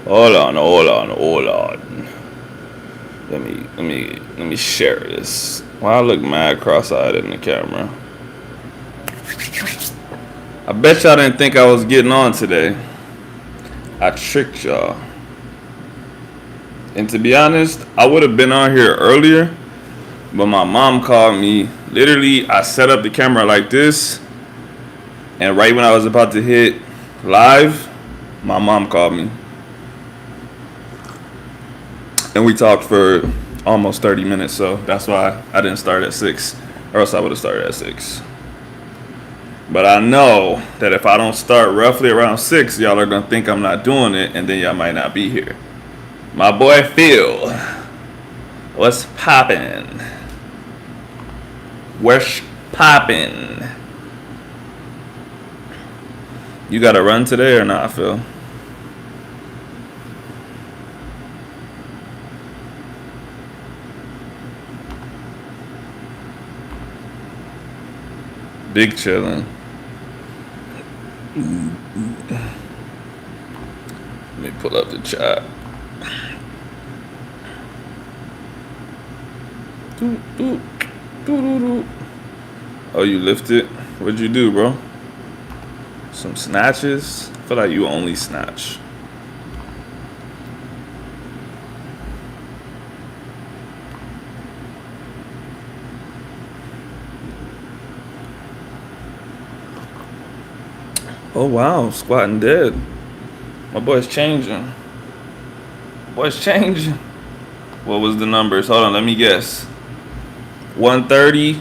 Hold on. Let me share this. Why I look mad cross-eyed in the camera? I bet y'all didn't think I was getting on today. I tricked y'all. And to be honest, I would have been on here earlier, but my mom called me. Literally, I set up the camera like this, and right when I was about to hit live, my mom called me. And we talked for almost 30 minutes, so that's why I didn't start at 6, or else I would have started at 6. But I know that if I don't start roughly around 6, y'all are going to think I'm not doing it, and then y'all might not be here. My boy Phil, what's poppin'? What's poppin'? You got to run today or not, Phil? Big chillin'. Let me pull up the chat. Oh, you lifted? What'd you do, bro? Some snatches? I feel like you only snatch. Oh wow, squatting dead. My boy's changing. Boy's changing. What was the numbers? Hold on, let me guess. 130,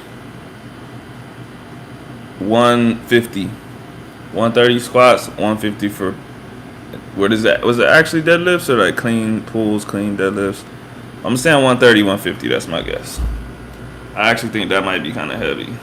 150. 130 squats, 150 for. What is that? Was it actually deadlifts or like clean pulls, clean deadlifts? I'm saying 130, 150. That's my guess. I actually think that might be kind of heavy.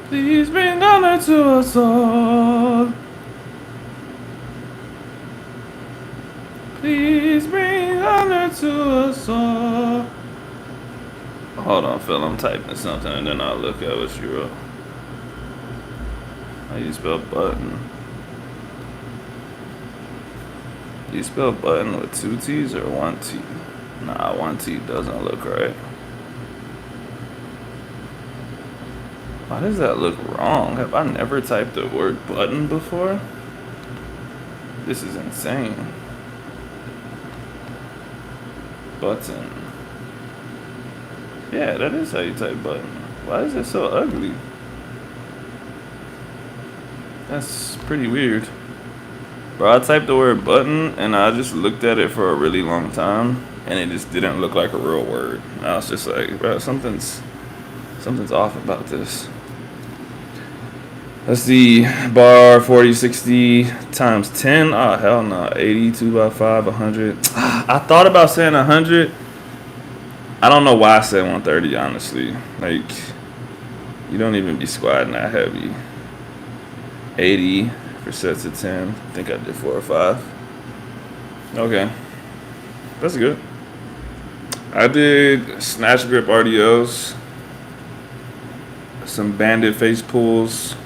Please bring honor to us all. Please bring honor to us all. Hold on, Phil. I'm typing something and then I'll look at what you wrote. How you spell button? You spell button with 2 T's or 1 T? Nah, 1 T doesn't look right. Why does that look wrong? Have I never typed the word button before? This is insane. Button. Yeah, that is how you type button. Why is it so ugly? That's pretty weird. Bro, I typed the word button and I just looked at it for a really long time and it just didn't look like a real word. And I was just like, bro, something's off about this. Let's see, bar 40, 60 times 10. Oh, hell no. 80, 2 by 5, 100. I thought about saying 100. I don't know why I said 130, honestly. Like, you don't even be squatting that heavy. 80 for sets of 10. I think I did 4 or 5. Okay. That's good. I did snatch grip RDOs. Some banded face pulls.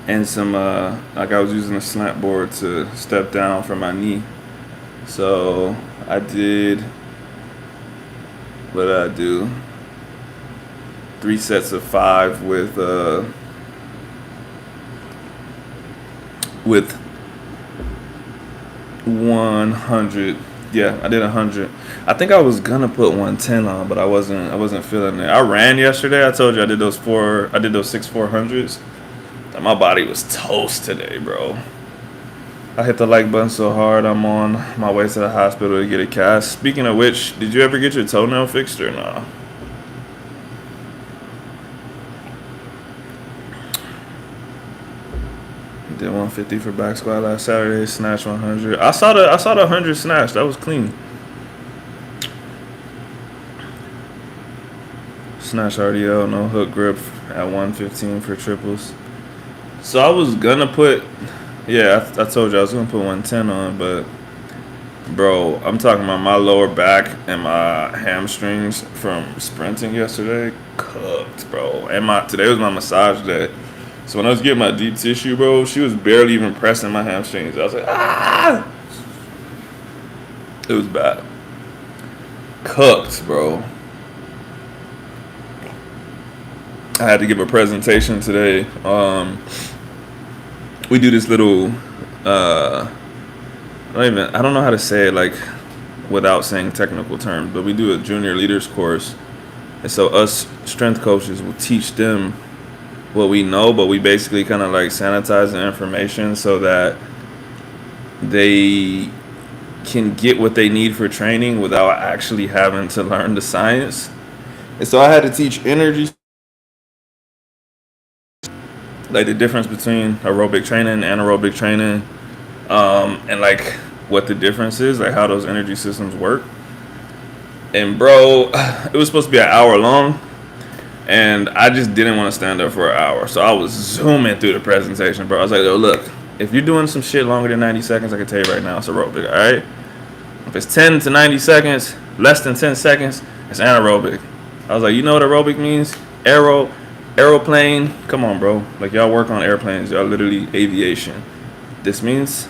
And some, like I was using a slant board to step down from my knee. So I did, what did I do? 3 sets of 5 with 100. Yeah, I did 100. I think I was gonna put 110 on, but I wasn't feeling it. I ran yesterday. I told you I did those 6 400s. My body was toast today, bro. I hit the like button so hard, I'm on my way to the hospital to get a cast. Speaking of which, did you ever get your toenail fixed or not? Did 150 for back squat last Saturday. Snatch 100. I saw the 100 snatch. That was clean. Snatch RDL, no hook grip at 115 for triples. So I was gonna put, yeah, I told you I was gonna put 110 on, but bro, I'm talking about my lower back and my hamstrings from sprinting yesterday. Cooked, bro. And today was my massage day. So when I was getting my deep tissue, bro, she was barely even pressing my hamstrings. I was like, ah! It was bad. Cooked, bro. I had to give a presentation today. We do this little, I don't know how to say it like without saying technical terms, but we do a junior leaders course. And so us strength coaches will teach them what we know, but we basically kind of like sanitize the information so that they can get what they need for training without actually having to learn the science. And so I had to teach energy, like the difference between aerobic training and anaerobic training, and like what the difference is, like how those energy systems work. And bro, it was supposed to be an hour long, and I just didn't want to stand up for an hour. So I was zooming through the presentation, bro. I was like, yo, look, if you're doing some shit longer than 90 seconds, I can tell you right now, it's aerobic, all right? If it's 10 to 90 seconds, less than 10 seconds, it's anaerobic. I was like, you know what aerobic means? Aeroplane. Come on, bro. Like, y'all work on airplanes. Y'all literally aviation. This means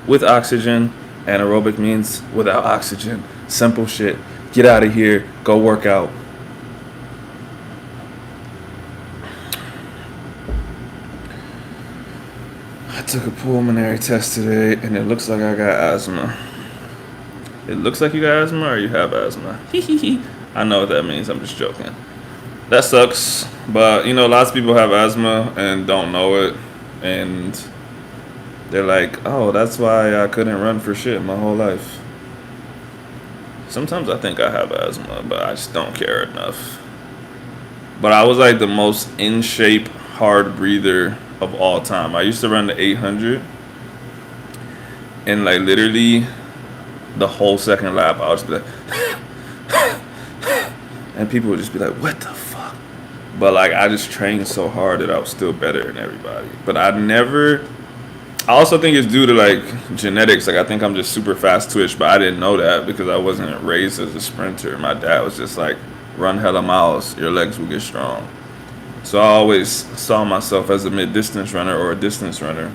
with oxygen. Anaerobic means without oxygen. Simple shit. Get out of here. Go work out. I took a pulmonary test today, and it looks like I got asthma. It looks like you got asthma or you have asthma. I know what that means. I'm just joking. That sucks. But, you know, lots of people have asthma and don't know it. And they're like, oh, that's why I couldn't run for shit my whole life. Sometimes I think I have asthma, but I just don't care enough. But I was like the most in shape, hard breather of all time. I used to run the 800. And like literally the whole second lap, I was like, and people would just be like, what the fuck? But like, I just trained so hard that I was still better than everybody. But I also think it's due to like genetics. Like, I think I'm just super fast twitch, but I didn't know that because I wasn't raised as a sprinter. My dad was just like, run hella miles, your legs will get strong. So I always saw myself as a mid-distance runner or a distance runner.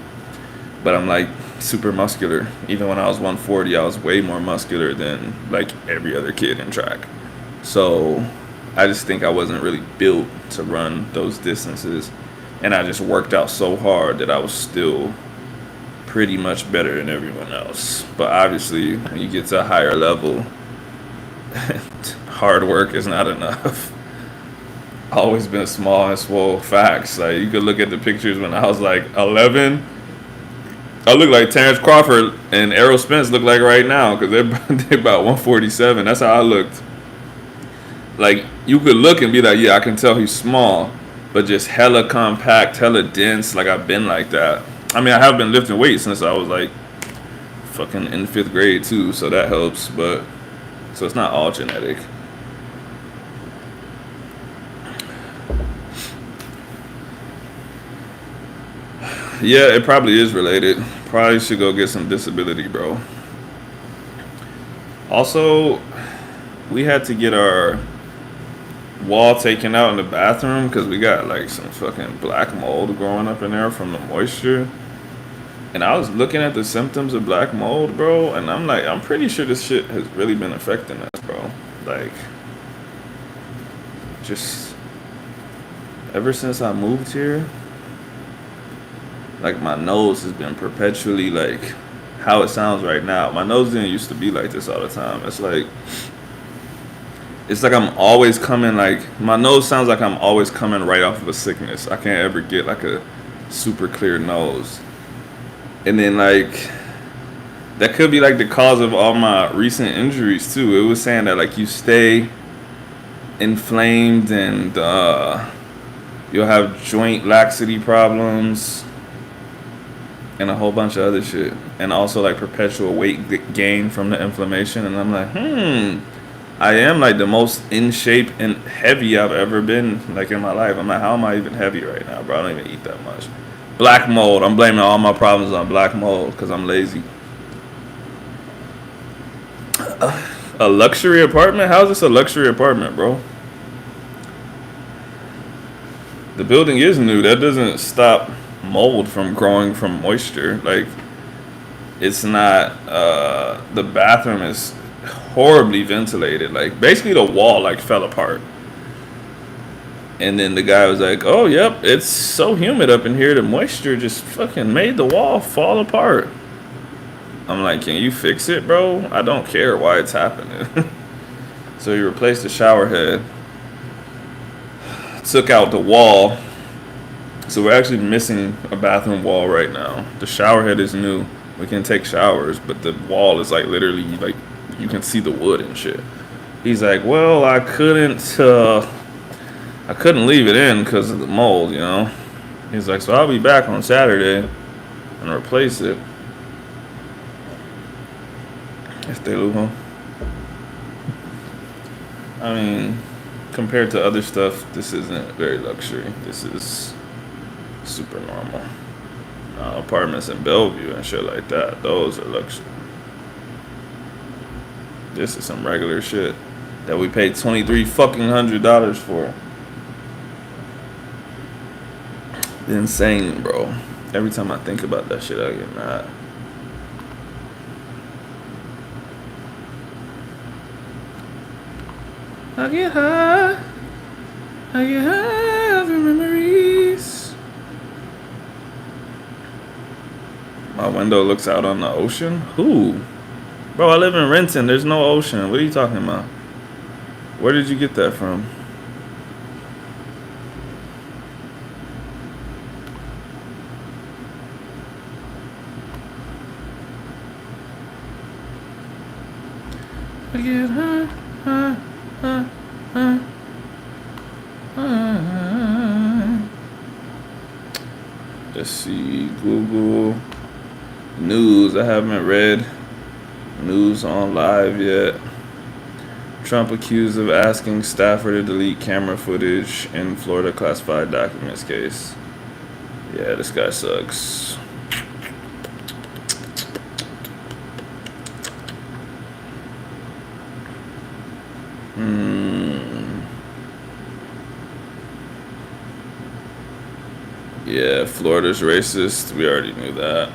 But I'm like super muscular. Even when I was 140, I was way more muscular than like every other kid in track. So I just think I wasn't really built to run those distances. And I just worked out so hard that I was still pretty much better than everyone else. But obviously, when you get to a higher level, hard work is not enough. Always been small and swole. Facts. Like, you could look at the pictures when I was like 11. I look like Terrence Crawford and Errol Spence look like right now because they're about 147. That's how I looked. Like, you could look and be like, yeah, I can tell he's small, but just hella compact, hella dense. Like, I've been like that. I mean, I have been lifting weights since I was like fucking in 5th grade too, so that helps. But so it's not all genetic. Yeah, it probably is related. Probably should go get some disability, bro. Also, we had to get our wall taken out in the bathroom because we got like some fucking black mold growing up in there from the moisture. And I was looking at the symptoms of black mold, bro, and I'm like, I'm pretty sure this shit has really been affecting us, bro. Like, just ever since I moved here, like, my nose has been perpetually like how it sounds right now. My nose didn't used to be like this all the time. It's like I'm always coming, like, my nose sounds like I'm always coming right off of a sickness. I can't ever get like a super clear nose. And then like that could be like the cause of all my recent injuries too. It was saying that like you stay inflamed and you'll have joint laxity problems. and a whole bunch of other shit, and also like perpetual weight gain from the inflammation. And I'm like, I am like the most in shape and heavy I've ever been like in my life. I'm like, how am I even heavy right now, bro? I don't even eat that much. Black mold. I'm blaming all my problems on black mold because I'm lazy. A luxury apartment? How's this a luxury apartment, bro? The building is new. That doesn't stop mold from growing from moisture. Like, it's not. The bathroom is horribly ventilated. Like, basically the wall like fell apart. And then the guy was like, "Oh, yep, it's so humid up in here. The moisture just fucking made the wall fall apart." I'm like, "Can you fix it, bro? I don't care why it's happening." So he replaced the shower head, took out the wall. So we're actually missing a bathroom wall right now. The shower head is new. We can take showers, but the wall is like literally like you can see the wood and shit. He's like, "Well, I couldn't leave it in because of the mold, you know." He's like, "So I'll be back on Saturday and replace it." Este lujo. I mean, compared to other stuff, this isn't very luxury. This is super normal. Apartments in Bellevue and shit like that, those are luxury. This is some regular shit that we paid $2,300 for. Insane, bro. Every time I think about that shit, I get mad. I get high. I get high of your memories. My window looks out on the ocean? Who? Bro, I live in Renton. There's no ocean. What are you talking about? Where did you get that from? I get high, high, high, high, high. Let's see. Google News. I haven't read news on live yet. Trump accused of asking staffer to delete camera footage in Florida classified documents case. Yeah, this guy sucks. Yeah, Florida's racist. We already knew that.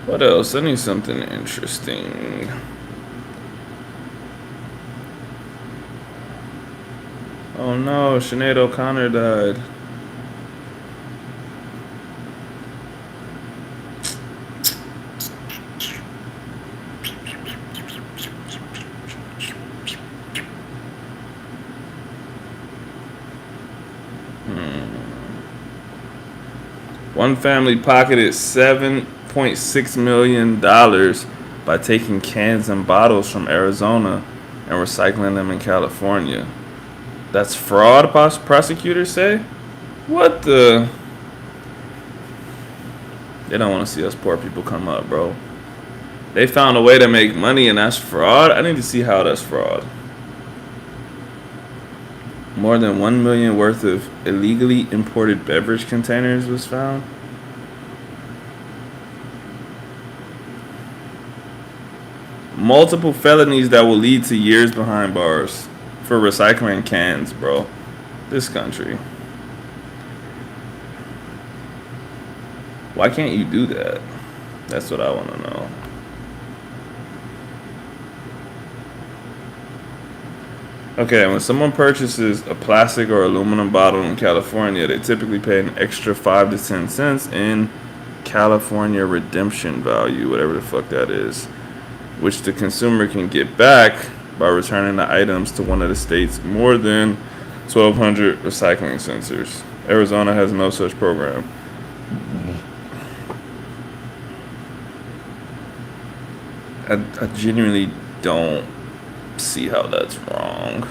What else? I need something interesting. Oh no, Sinead O'Connor died. One family pocketed $7.6 million by taking cans and bottles from Arizona and recycling them in California. That's fraud, prosecutors say? What the? They don't want to see us poor people come up, bro. They found a way to make money and that's fraud? I need to see how that's fraud. More than 1 million worth of illegally imported beverage containers was found. Multiple felonies that will lead to years behind bars for recycling cans, bro. This country. Why can't you do that? That's what I want to know. Okay, when someone purchases a plastic or aluminum bottle in California, they typically pay an extra 5 to 10 cents in California redemption value, whatever the fuck that is, which the consumer can get back by returning the items to one of the state's more than 1,200 recycling centers. Arizona has no such program. I genuinely don't see how that's wrong.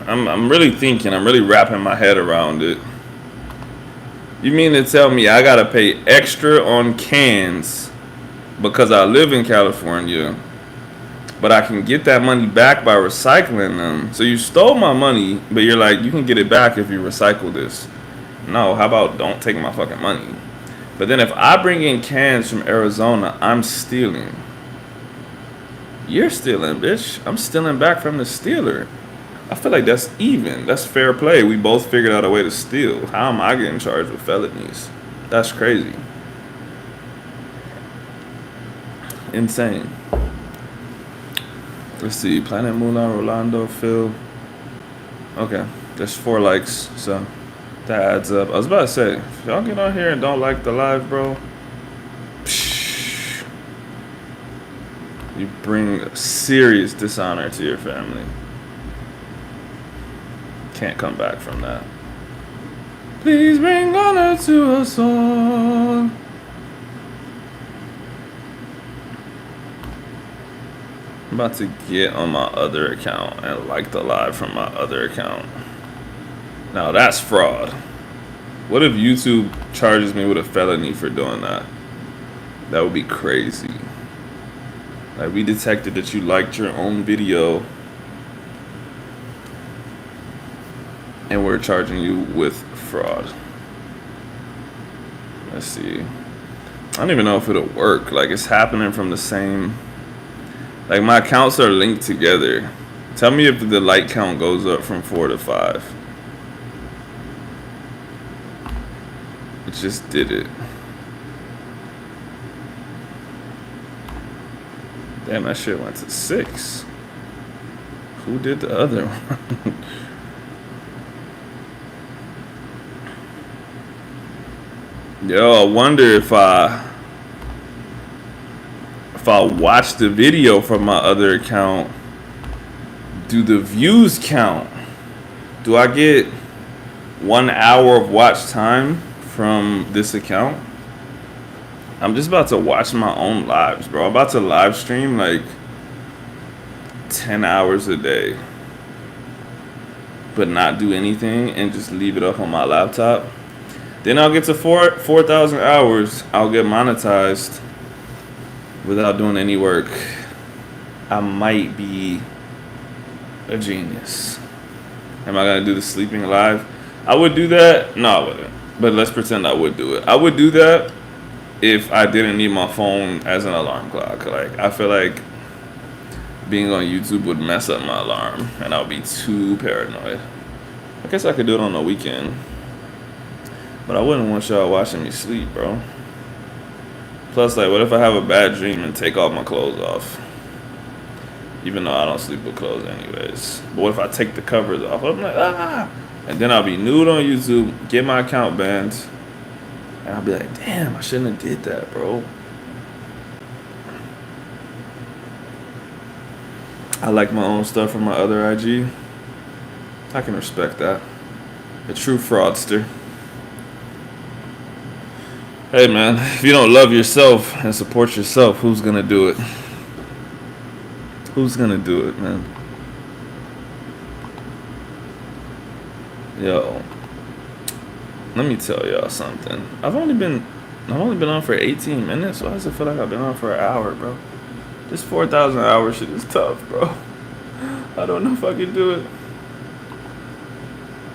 I'm really thinking. I'm really wrapping my head around it. You mean to tell me I gotta pay extra on cans because I live in California, but I can get that money back by recycling them? So you stole my money, but you're like, you can get it back if you recycle this. No, how about don't take my fucking money? But then if I bring in cans from Arizona, I'm stealing. You're stealing, bitch. I'm stealing back from the stealer. I feel like that's even. That's fair play. We both figured out a way to steal. How am I getting charged with felonies? That's crazy. Insane. Let's see. Planet Mulan, Rolando, Phil. Okay. There's 4 likes, so that adds up. I was about to say, if y'all get on here and don't like the live, bro, psh, you bring serious dishonor to your family. Can't come back from that. Please bring honor to us all. I'm about to get on my other account and like the live from my other account. Now that's fraud. What if YouTube charges me with a felony for doing that? That would be crazy. Like, we detected that you liked your own video and we're charging you with fraud. Let's see. I don't even know if it'll work. Like, it's happening from the same. Like, my accounts are linked together. Tell me if the like count goes up from 4 to 5. It just did it. Damn, that shit went to 6. Who did the other one? Yo, I wonder if I watch the video from my other account, do the views count? Do I get 1 hour of watch time from this account? I'm just about to watch my own lives, bro. I'm about to live stream like 10 hours a day, but not do anything and just leave it up on my laptop. Then I'll get to 4,000 hours. I'll get monetized without doing any work. I might be a genius. Am I gonna do the sleeping live? I would do that. No, I wouldn't. But let's pretend I would do it. I would do that if I didn't need my phone as an alarm clock. Like, I feel like being on YouTube would mess up my alarm, and I would be too paranoid. I guess I could do it on the weekend. But I wouldn't want y'all watching me sleep, bro. Plus, like, what if I have a bad dream and take all my clothes off? Even though I don't sleep with clothes anyways. But what if I take the covers off? I'm like, ah! And then I'll be nude on YouTube, get my account banned, and I'll be like, damn, I shouldn't have did that, bro. I like my own stuff from my other IG. I can respect that. A true fraudster. Hey man, if you don't love yourself and support yourself, who's gonna do it? Who's gonna do it, man? Yo, let me tell y'all something. I've only been on for 18 minutes. Why does it feel like I've been on for an hour, bro? This 4,000 hour shit is tough, bro. I don't know if I can do it.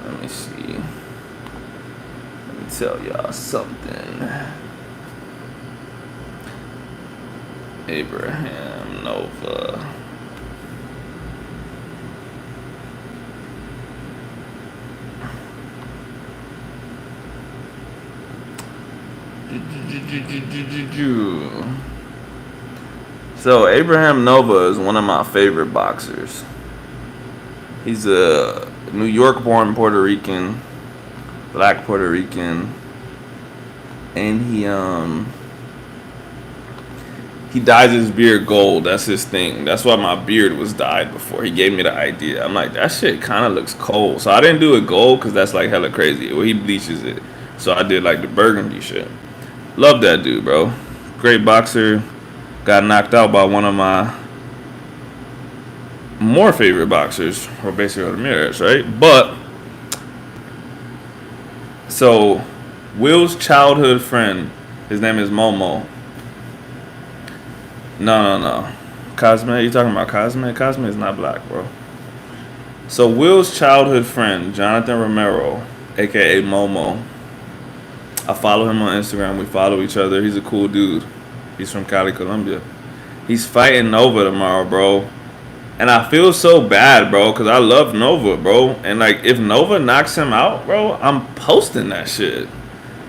Let me see. Let me tell y'all something. Abraham Nova. So Abraham Nova is one of my favorite boxers. He's a New York born Puerto Rican, black Puerto Rican, and he dyes his beard gold. That's his thing. That's why my beard was dyed before. He gave me the idea. I'm like, that shit kind of looks cold. So I didn't do it gold because that's like hella crazy. Well, he bleaches it. So I did like the burgundy shit. Love that dude, bro. Great boxer. Got knocked out by one of my more favorite boxers, or basically Ramirez, right? But so Will's childhood friend, his name is Momo. No. Cosme, you talking about Cosme? Cosme is not black, bro. So Will's childhood friend, Jonathan Romero, aka Momo. I follow him on Instagram. We follow each other. He's a cool dude. He's from Cali, Colombia. He's fighting Nova tomorrow, bro. And I feel so bad, bro, because I love Nova, bro. And, like, if Nova knocks him out, bro, I'm posting that shit.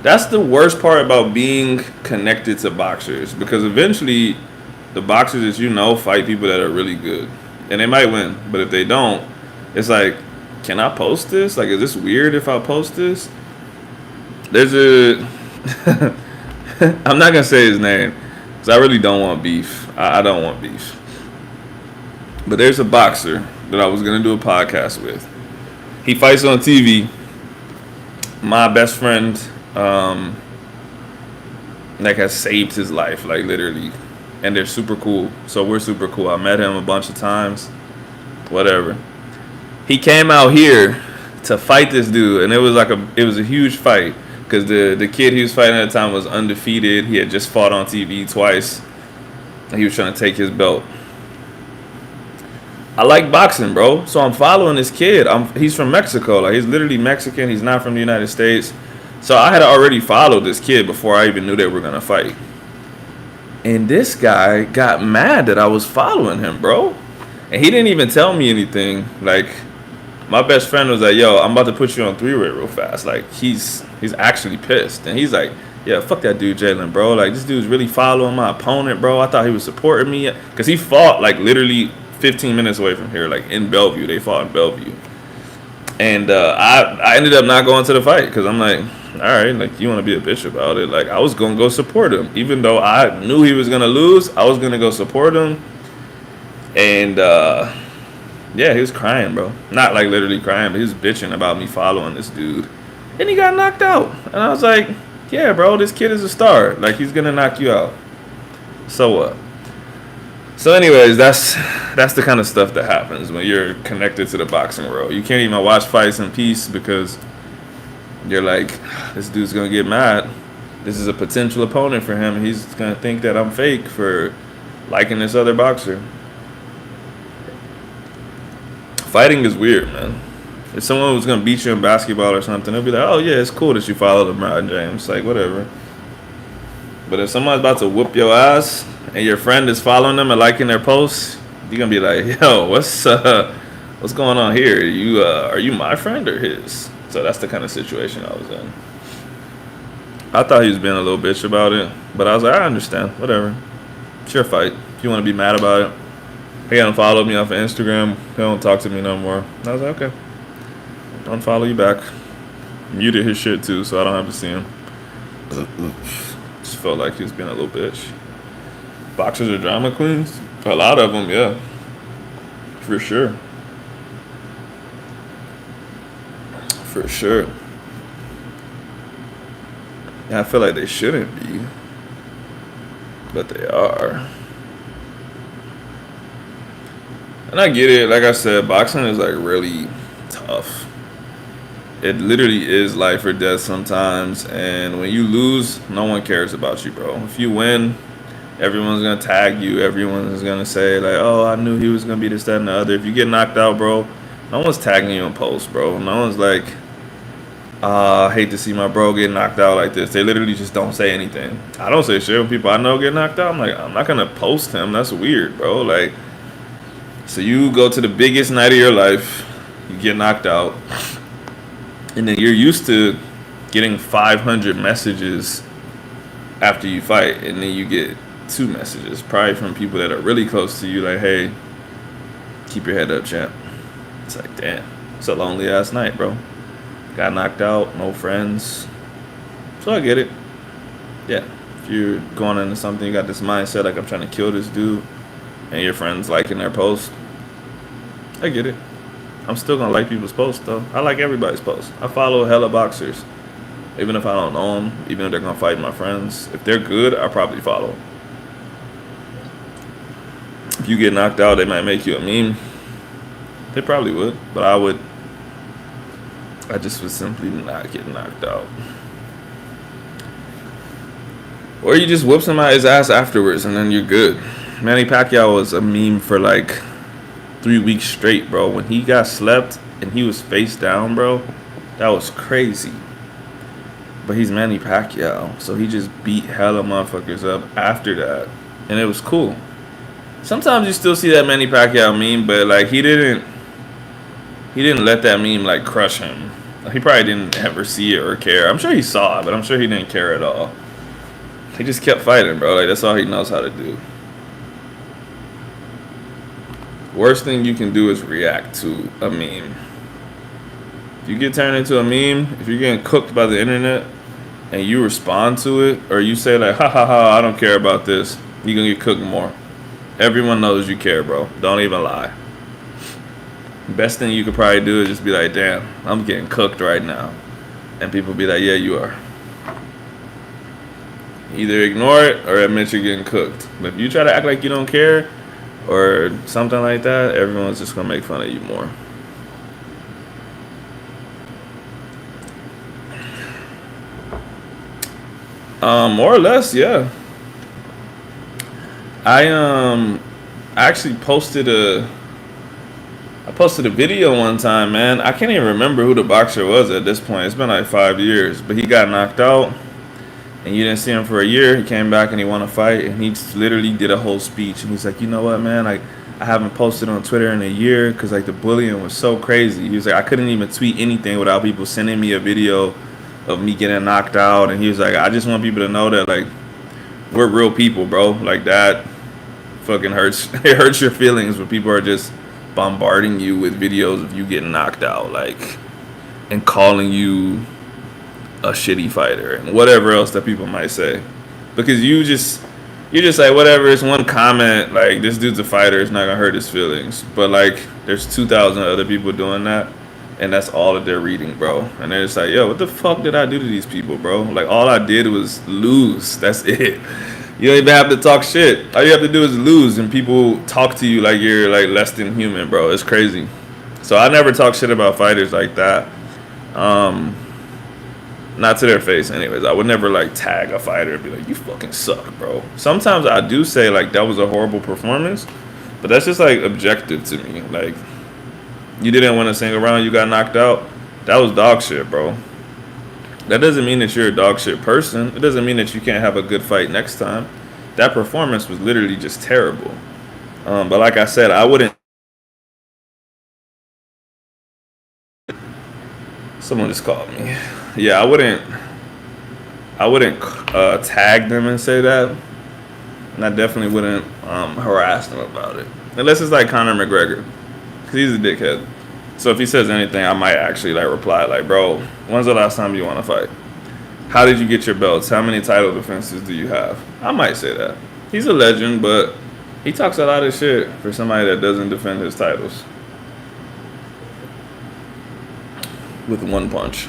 That's the worst part about being connected to boxers. Because eventually, the boxers that you know fight people that are really good. And they might win. But if they don't, it's like, can I post this? Like, is this weird if I post this? There's a... I'm not going to say his name. Because I really don't want beef. I don't want beef. But there's a boxer that I was going to do a podcast with. He fights on TV. My best friend, like, has saved his life, like, literally. And they're super cool. So we're super cool. I met him a bunch of times. Whatever. He came out here to fight this dude. And it was a huge fight. Because the kid he was fighting at the time was undefeated. He had just fought on TV twice. And he was trying to take his belt. I like boxing, bro. So I'm following this kid. He's from Mexico. Like, he's literally Mexican. He's not from the United States. So I had already followed this kid before I even knew they were going to fight. And this guy got mad that I was following him, bro. And he didn't even tell me anything. Like, my best friend was like, yo, I'm about to put you on three-way real fast. Like, he's actually pissed. And he's like, yeah, fuck that dude, Jalen, bro. Like, this dude's really following my opponent, bro. I thought he was supporting me. Because he fought, like, literally 15 minutes away from here, like, in Bellevue. They fought in Bellevue. And I ended up not going to the fight. Because I'm like, all right, like, you want to be a bitch about it. Like, I was going to go support him. Even though I knew he was going to lose, I was going to go support him. And, yeah, he was crying, bro. Not, like, literally crying, but he was bitching about me following this dude. And he got knocked out. And I was like, yeah, bro, this kid is a star. Like, he's going to knock you out. So what? So anyways, that's the kind of stuff that happens when you're connected to the boxing world. You can't even watch fights in peace because you're like, this dude's going to get mad. This is a potential opponent for him. He's going to think that I'm fake for liking this other boxer. Fighting is weird, man. If someone was going to beat you in basketball or something, they'll be like, oh, yeah, it's cool that you follow LeBron James. Like, whatever. But if someone's about to whoop your ass and your friend is following them and liking their posts, you're going to be like, yo, what's going on here? Are you my friend or his? So that's the kind of situation I was in. I thought he was being a little bitch about it. But I was like, I understand. Whatever. It's your fight. If you want to be mad about it. He unfollowed me off of Instagram. He don't talk to me no more. I was like, okay. Unfollow you back. Muted his shit too, so I don't have to see him. Just felt like he was being a little bitch. Boxers are drama queens? A lot of them, yeah. For sure. For sure. Yeah, I feel like they shouldn't be. But they are. And I get it. Like I said, boxing is like really tough. It literally is life or death sometimes. And when you lose, no one cares about you, bro. If you win, everyone's going to tag you. Everyone's going to say, like, oh, I knew he was going to be this, that, and the other. If you get knocked out, bro, no one's tagging you in posts, bro. No one's like, I hate to see my bro get knocked out like this. They literally just don't say anything. I don't say shit when people I know get knocked out. I'm like, I'm not going to post him. That's weird, bro. Like, so you go to the biggest night of your life, you get knocked out, and then you're used to getting 500 messages after you fight, and then you get 2 messages, probably from people that are really close to you, like, hey, keep your head up, champ. It's like, damn, it's a lonely ass night, bro. Got knocked out, no friends. So I get it. Yeah, if you're going into something, you got this mindset, like, I'm trying to kill this dude, and your friends liking their post, I get it. I'm still gonna like people's posts though. I like everybody's posts. I follow hella boxers. Even if I don't know them, even if they're gonna fight my friends, if they're good, I probably follow. If you get knocked out, they might make you a meme. They probably would, but I would. I just would simply not get knocked out. Or you just whoop somebody's ass afterwards and then you're good. Manny Pacquiao was a meme for like 3 weeks straight, bro. When he got slept and he was face down, bro, that was crazy. But he's Manny Pacquiao, so he just beat hella motherfuckers up after that, and it was cool. Sometimes you still see that Manny Pacquiao meme, but like he didn't let that meme like crush him. He probably didn't ever see it or care. I'm sure he saw it, but I'm sure he didn't care at all. He just kept fighting, bro. Like that's all he knows how to do. Worst thing you can do is react to a meme. If you get turned into a meme, if you're getting cooked by the internet and you respond to it, or you say like, ha ha ha, I don't care about this, you're gonna get cooked more. Everyone knows you care, bro. Don't even lie. Best thing you could probably do is just be like, damn, I'm getting cooked right now. And people be like, yeah, you are. Either ignore it or admit you're getting cooked. But if you try to act like you don't care or something like that, everyone's just gonna make fun of you more. More or less, yeah. I actually posted a video one time, man. I can't even remember who the boxer was at this point. It's been like 5 years, but he got knocked out, and you didn't see him for a year. He came back and he won a fight, and he literally did a whole speech. And he's like, you know what, man? Like, I haven't posted on Twitter in a year because like the bullying was so crazy. He was like, I couldn't even tweet anything without people sending me a video of me getting knocked out. And he was like, I just want people to know that like we're real people, bro. Like that fucking hurts. It hurts your feelings when people are just bombarding you with videos of you getting knocked out, like, and calling you a shitty fighter and whatever else that people might say, because you're just like, whatever, it's one comment, like, this dude's a fighter, it's not gonna hurt his feelings. But like, there's 2,000 other people doing that, and that's all that they're reading, bro. And they're just like, yo, what the fuck did I do to these people, bro? Like, all I did was lose. That's it. You don't even have to talk shit. All you have to do is lose, and people talk to you like you're like less than human, bro. It's crazy. So I never talk shit about fighters like that. Not to their face, anyways. I would never like tag a fighter and be like, you fucking suck, bro. Sometimes I do say like that was a horrible performance, but that's just like objective to me. Like, you didn't win a single round, you got knocked out. That was dog shit, bro. That doesn't mean that you're a dog shit person. It doesn't mean that you can't have a good fight next time. That performance was literally just terrible. But like I said, I wouldn't. Someone just called me. Yeah, I wouldn't tag them and say that. And I definitely wouldn't harass them about it. Unless it's like Conor McGregor. Because he's a dickhead. So if he says anything, I might actually like reply like, bro, when's the last time you want to fight? How did you get your belts? How many title defenses do you have? I might say that. He's a legend, but he talks a lot of shit for somebody that doesn't defend his titles. With one punch.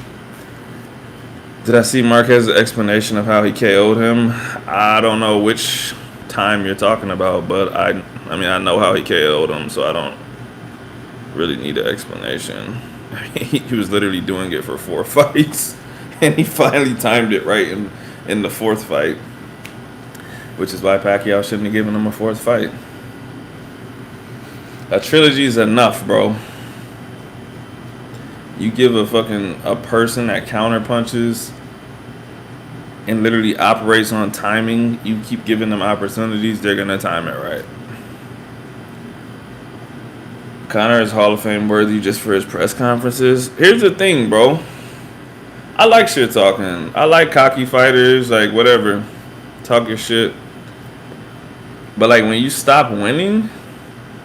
Did I see Marquez's explanation of how he KO'd him? I don't know which time you're talking about, but I mean, I know how he KO'd him, so I don't really need an explanation. He was literally doing it for 4 fights, and he finally timed it right in the 4th fight, which is why Pacquiao shouldn't have given him a 4th fight. A trilogy is enough, bro. You give a person that counter punches and literally operates on timing, you keep giving them opportunities, they're gonna time it right. Conor is Hall of Fame worthy just for his press conferences. Here's the thing, bro. I like shit talking. I like cocky fighters, like whatever. Talk your shit. But like when you stop winning,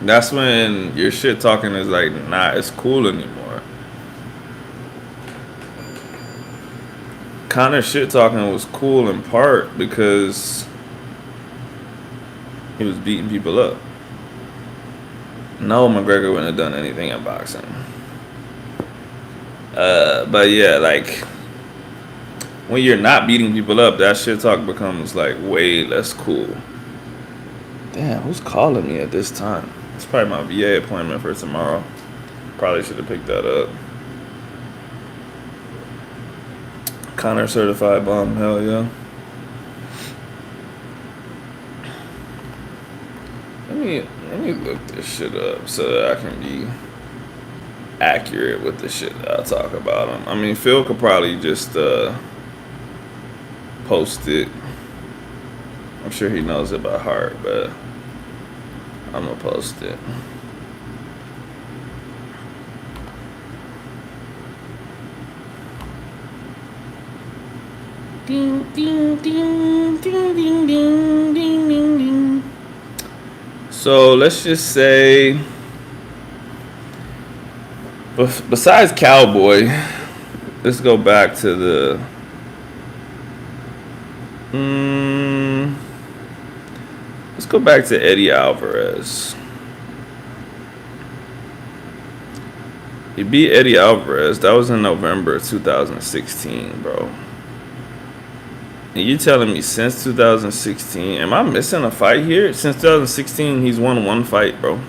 that's when your shit talking is like not as cool anymore. Conor shit talking was cool in part because he was beating people up. No, McGregor wouldn't have done anything in boxing. But yeah, like, when you're not beating people up, that shit talk becomes like way less cool. Damn, who's calling me at this time? It's probably my VA appointment for tomorrow. Probably should have picked that up. Connor certified bomb, hell yeah. Let me look this shit up so that I can be accurate with the shit that I talk about him. I mean, Phil could probably just post it. I'm sure he knows it by heart, but I'm gonna post it. Ding, ding, ding, ding, ding, ding, ding, ding, ding. So let's just say, besides Cowboy, let's go back to the. Let's go back to Eddie Alvarez. He beat Eddie Alvarez. That was in November 2016, bro. And you telling me since 2016, am I missing a fight here? Since 2016, he's won one fight, bro.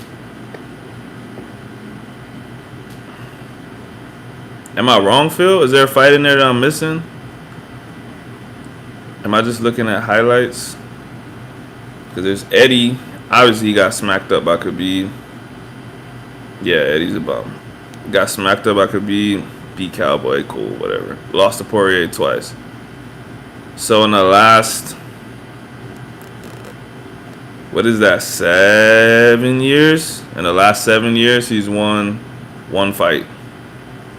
Am I wrong, Phil? Is there a fight in there that I'm missing? Am I just looking at highlights? Because there's Eddie. Obviously, he got smacked up by Khabib. Yeah, Eddie's a bum. Got smacked up by Khabib. Beat Cowboy. Cool, whatever. Lost to Poirier twice. So in the last, what is that, 7 years? In the last 7 years, he's won one fight.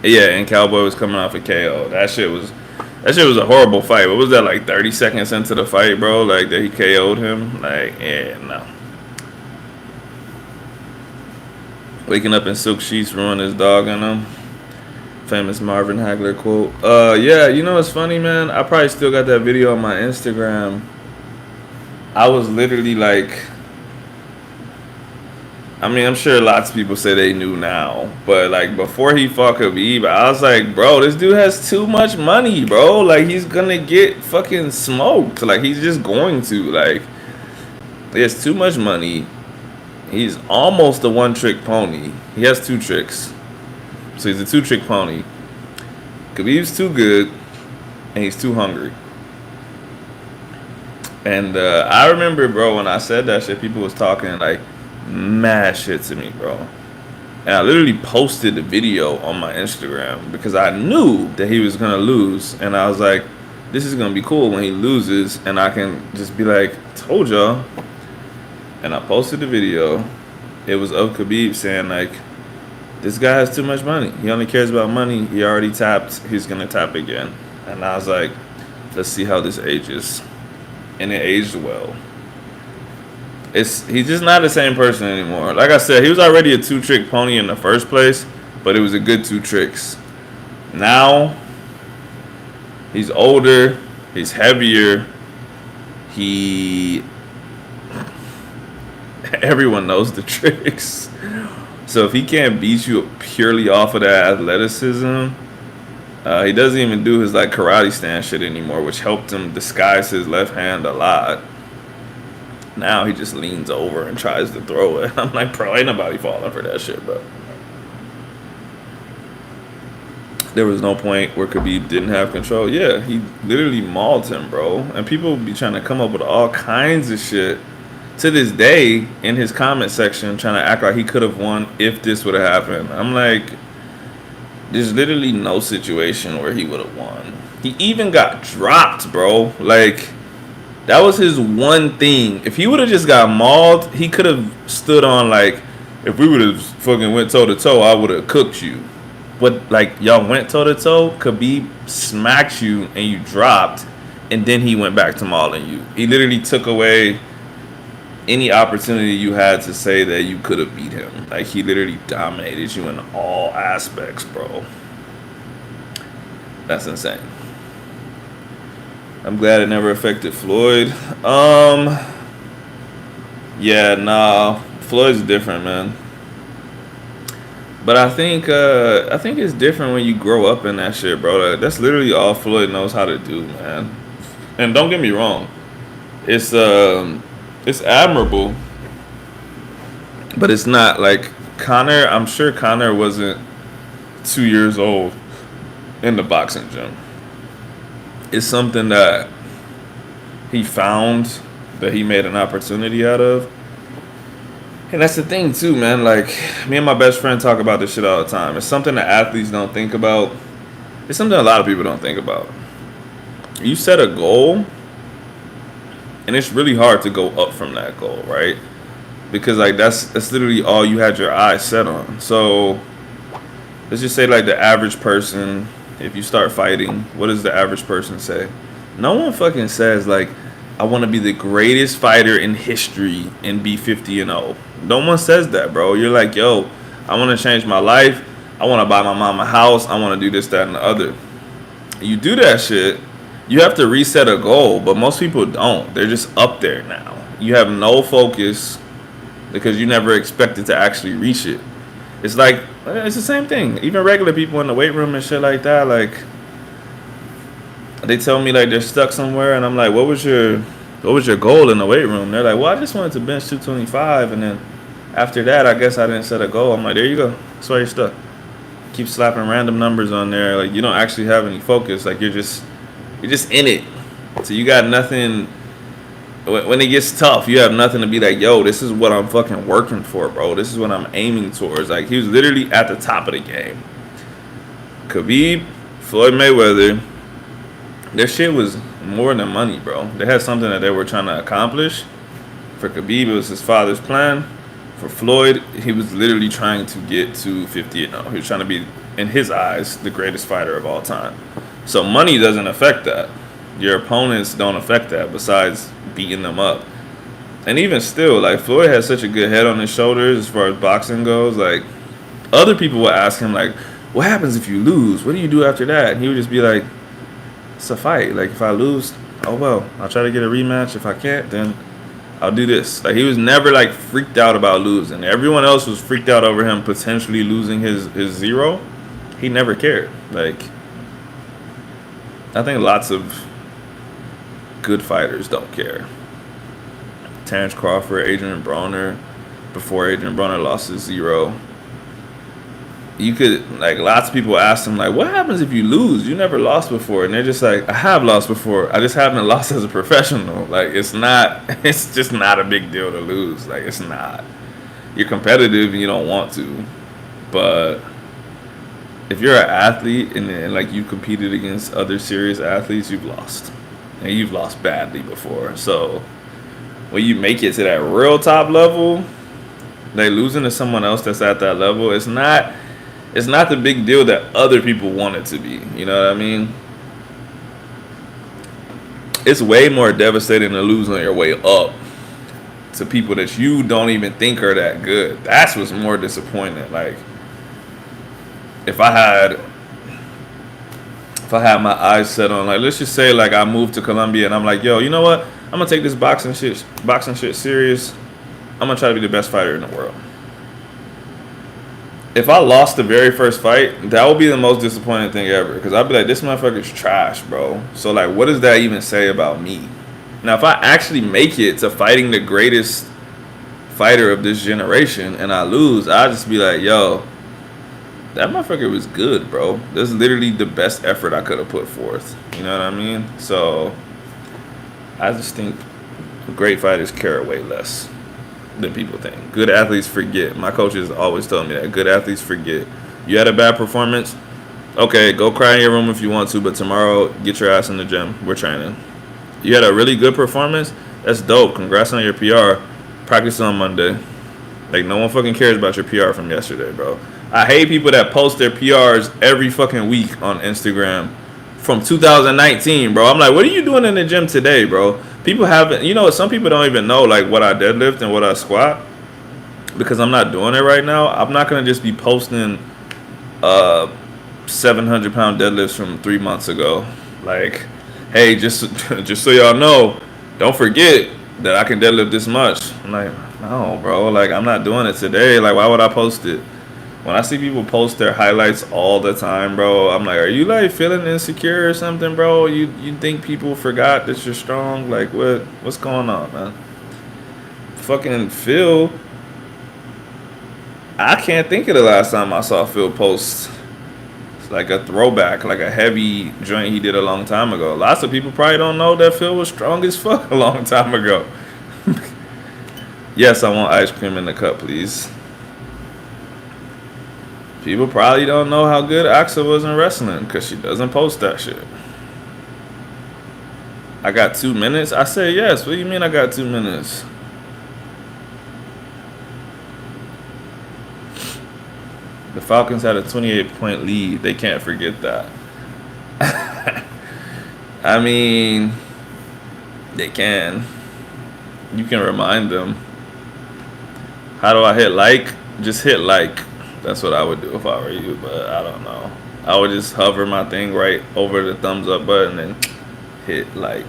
Yeah, and Cowboy was coming off a KO. That shit was a horrible fight. What was that, like 30 seconds into the fight, bro? Like that he KO'd him? Like, yeah, no. Waking up in silk sheets, ruin his dog in them. Famous Marvin Hagler quote. Yeah, you know what's funny, man? I probably still got that video on my Instagram. I was literally like, I mean, I'm sure lots of people say they knew now, but like before he fought Khabib, I was like, bro, this dude has too much money, bro. Like he's gonna get fucking smoked. Like he's just going to. Like he has too much money. He's almost a one-trick pony. He has two tricks. So he's a two-trick pony. Khabib's too good, and he's too hungry. And I remember, bro, when I said that shit, people was talking like mad shit to me, bro. And I literally posted the video on my Instagram because I knew that he was gonna lose, and I was like, this is gonna be cool when he loses, and I can just be like, told y'all. And I posted the video. It was of Khabib saying like, this guy has too much money. He only cares about money. He already tapped. He's going to tap again. And I was like, let's see how this ages. And it aged well. He's just not the same person anymore. Like I said, he was already a two-trick pony in the first place, but it was a good two tricks. Now, he's older. He's heavier. Everyone knows the tricks. So if he can't beat you purely off of that athleticism, he doesn't even do his like karate stand shit anymore, which helped him disguise his left hand a lot. Now he just leans over and tries to throw it. I'm like, bro, ain't nobody falling for that shit, bro. There was no point where Khabib didn't have control. Yeah, he literally mauled him, bro. And people be trying to come up with all kinds of shit to this day in his comment section, trying to act like he could have won if this would have happened. I'm like, there's literally no situation where he would have won. He even got dropped, bro. Like, that was his one thing. If he would have just got mauled, he could have stood on, like, if we would have fucking went toe-to-toe, I would have cooked you. But, like, y'all went toe-to-toe, Khabib smacked you and you dropped, and then he went back to mauling you. He literally took away any opportunity you had to say that you could have beat him. Like, he literally dominated you in all aspects, bro. That's insane. I'm glad it never affected Floyd. Yeah, nah. Floyd's different, man. But I think it's different when you grow up in that shit, bro. That's literally all Floyd knows how to do, man. And don't get me wrong, it's it's admirable, but it's not like Connor. I'm sure Connor wasn't 2 years old in the boxing gym. It's something that he found, that he made an opportunity out of. And that's the thing too, man. Like, me and my best friend talk about this shit all the time. It's something that athletes don't think about. It's something a lot of people don't think about. You set a goal, and it's really hard to go up from that goal, right? Because like that's literally all you had your eyes set on. So let's just say like the average person, if you start fighting, what does the average person say? No one fucking says like, I want to be the greatest fighter in history and be 50-0. No one says that, bro. You're like, yo, I want to change my life. I want to buy my mom a house. I want to do this, that, and the other. You do that shit, you have to reset a goal, but most people don't. They're just up there now. You have no focus because you never expected to actually reach it. It's like, it's the same thing. Even regular people in the weight room and shit like that, like, they tell me like they're stuck somewhere, and I'm like, what was your goal in the weight room? They're like, well, I just wanted to bench 225, and then after that, I guess I didn't set a goal. I'm like, there you go. That's why you're stuck. Keep slapping random numbers on there, like you don't actually have any focus. Like you're just in it. So you got nothing. When it gets tough, you have nothing to be like, yo, this is what I'm fucking working for, bro. This is what I'm aiming towards. Like he was literally at the top of the game. Khabib, Floyd Mayweather. Their shit was more than money, bro. They had something that they were trying to accomplish. For Khabib, it was his father's plan. For Floyd, he was literally trying to get to 50-0. He was trying to be, in his eyes, the greatest fighter of all time. So money doesn't affect that. Your opponents don't affect that, besides beating them up. And even still, like, Floyd has such a good head on his shoulders as far as boxing goes. Like, other people would ask him, like, what happens if you lose? What do you do after that? And he would just be like, it's a fight. Like if I lose, oh well, I'll try to get a rematch. If I can't, then I'll do this. Like he was never like freaked out about losing. Everyone else was freaked out over him potentially losing his zero. He never cared. Like I think lots of good fighters don't care. Terrence Crawford, Adrian Broner, before Adrian Broner lost his zero. You could, like, lots of people ask them, like, what happens if you lose? You never lost before. And they're just like, I have lost before. I just haven't lost as a professional. Like, it's just not a big deal to lose. Like, it's not. You're competitive and you don't want to. But if you're an athlete and like, you competed against other serious athletes, you've lost. And you've lost badly before. So when you make it to that real top level, like, losing to someone else that's at that level, it's not the big deal that other people want it to be. You know what I mean? It's way more devastating to lose on your way up to people that you don't even think are that good. That's what's more disappointing. Like, if I had my eyes set on, like, let's just say, like, I moved to Colombia and I'm like, yo, you know what? I'm gonna take this boxing shit serious. I'm gonna try to be the best fighter in the world. If I lost the very first fight, that would be the most disappointing thing ever. Because I'd be like, this motherfucker's trash, bro. So, like, what does that even say about me? Now, if I actually make it to fighting the greatest fighter of this generation and I lose, I'll just be like, yo, that motherfucker was good, bro. This is literally the best effort I could have put forth. You know what I mean? So, I just think great fighters care way less than people think. Good athletes forget. My coaches always told me that. Good athletes forget. You had a bad performance? Okay, go cry in your room if you want to, but tomorrow, get your ass in the gym. We're training. You had a really good performance? That's dope. Congrats on your PR. Practice on Monday. Like, no one fucking cares about your PR from yesterday, bro. I hate people that post their PRs every fucking week on Instagram from 2019, bro. I'm like, what are you doing in the gym today, bro? People haven't, you know, some people don't even know, like, what I deadlift and what I squat. Because I'm not doing it right now. I'm not going to just be posting 700-pound deadlifts from 3 months ago. Like, hey, just so y'all know, don't forget that I can deadlift this much. I'm like, no, bro. Like, I'm not doing it today. Like, why would I post it? When I see people post their highlights all the time, bro, I'm like, are you like feeling insecure or something, bro? You think people forgot that you're strong? Like what's going on, man? Fucking Phil, I can't think of the last time I saw Phil post like a throwback, like a heavy joint he did a long time ago. Lots of people probably don't know that Phil was strong as fuck a long time ago. Yes, I want ice cream in the cup, please. People probably don't know how good Axa was in wrestling because she doesn't post that shit. I got 2 minutes. I said yes. What do you mean I got 2 minutes? The Falcons had a 28-point lead. They can't forget that. I mean, they can. You can remind them. How do I hit like? Just hit like. That's what I would do if I were you, but I don't know. I would just hover my thing right over the thumbs up button and hit like.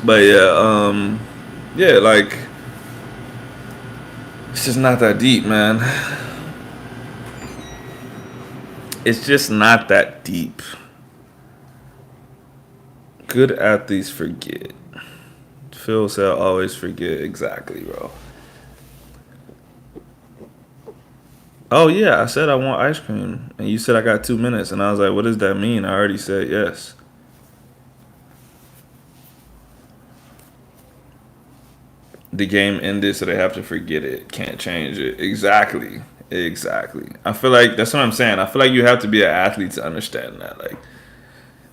But yeah, like it's just not that deep, man. It's just not that deep. Good athletes forget. Phil said always forget. Exactly, bro. Oh yeah, I said I want ice cream. And you said I got 2 minutes. And I was like, what does that mean? I already said yes. The game ended, so they have to forget it. Can't change it. Exactly. Exactly. I feel like that's what I'm saying. I feel like you have to be an athlete to understand that.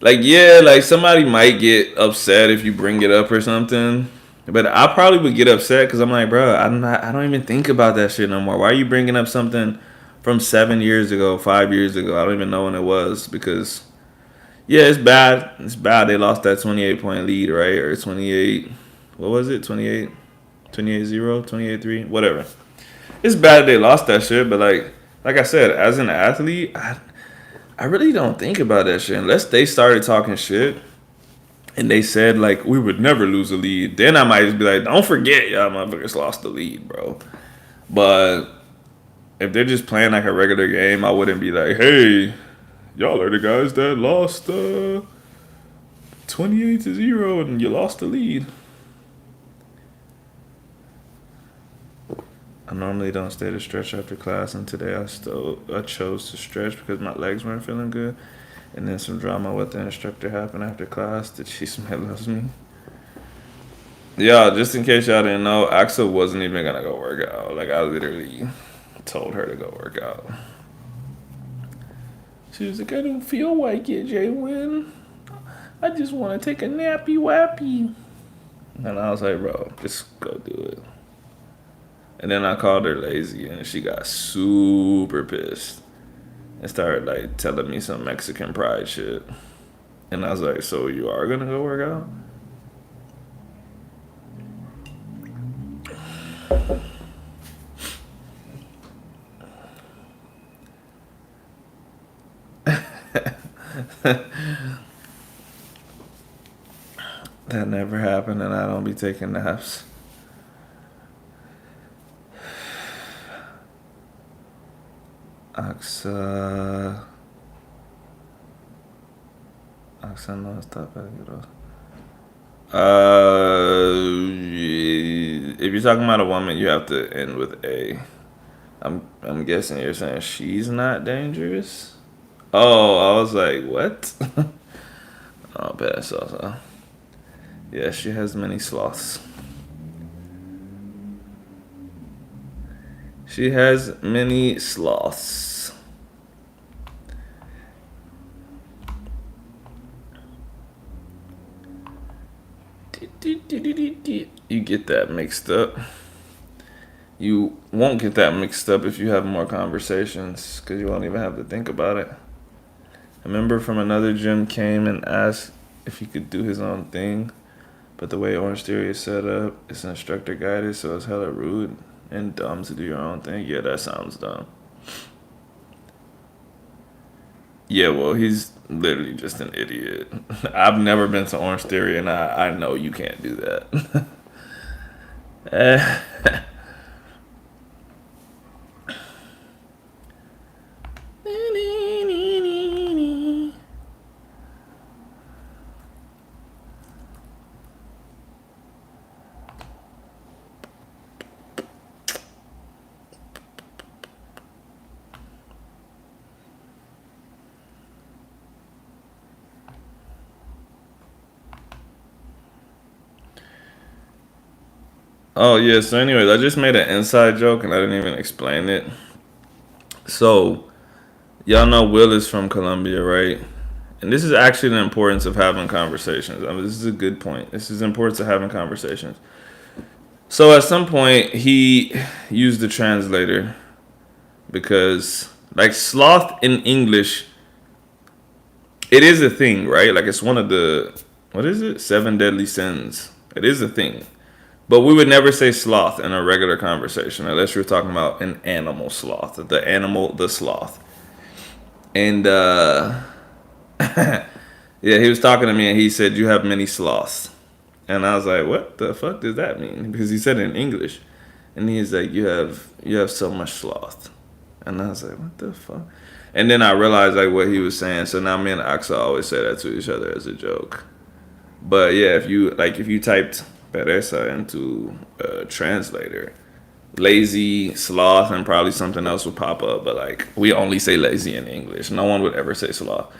Like yeah, like somebody might get upset if you bring it up or something. But I probably would get upset because I'm like, bro, I don't even think about that shit no more. Why are you bringing up something from 7 years ago, 5 years ago? I don't even know when it was because yeah, it's bad. It's bad. They lost that 28-point lead, right? Or 28. What was it? 28, 28-0, 28-3, whatever. It's bad they lost that shit, but like I said, as an athlete, I really don't think about that shit unless they started talking shit and they said like we would never lose a lead. Then I might just be like, don't forget y'all motherfuckers lost the lead, bro. But if they're just playing like a regular game, I wouldn't be like, hey, y'all are the guys that lost 28-0 and you lost the lead. I normally don't stay to stretch after class, and today I chose to stretch because my legs weren't feeling good. And then some drama with the instructor happened after class. Did she smell loves me? Yeah, just in case y'all didn't know, Axel wasn't even gonna go work out. Like I literally told her to go work out. She was like, I don't feel like it, Jalen. I just want to take a nappy wappy. And I was like, bro, just go do it. And then I called her lazy, and she got super pissed and started like telling me some Mexican pride shit. And I was like, so you are gonna go work out? That never happened, and I don't be taking naps. Axa no está peligroso. If you're talking about a woman, you have to end with A. I'm guessing you're saying she's not dangerous. Oh, I was like, what? Oh, bad salsa. Yeah, she has many sloths. She has many sloths. You get that mixed up. You won't get that mixed up if you have more conversations because you won't even have to think about it. A member from another gym came and asked if he could do his own thing, but the way Orange Theory is set up, it's instructor guided, so it's hella rude and dumb to do your own thing. Yeah, that sounds dumb. Yeah, well, he's literally just an idiot. I've never been to Orange Theory, and I know you can't do that. Eh. Oh yeah. So, anyways, I just made an inside joke, and I didn't even explain it. So, y'all know Will is from Colombia, right? And this is actually the importance of having conversations. I mean, this is a good point. This is the importance of having conversations. So, at some point, he used the translator because, like, sloth in English, it is a thing, right? Like, it's one of the, what is it? Seven deadly sins. It is a thing. But we would never say sloth in a regular conversation unless you're talking about an animal sloth, the animal, the sloth. And yeah, he was talking to me and he said, "You have many sloths." And I was like, "What the fuck does that mean?" Because he said it in English, and he's like, "You have so much sloth." And I was like, "What the fuck?" And then I realized like what he was saying. So now me and Axa always say that to each other as a joke. But yeah, if you typed pereza into a translator, lazy, sloth, and probably something else would pop up. But like we only say lazy in English. No one would ever say sloth.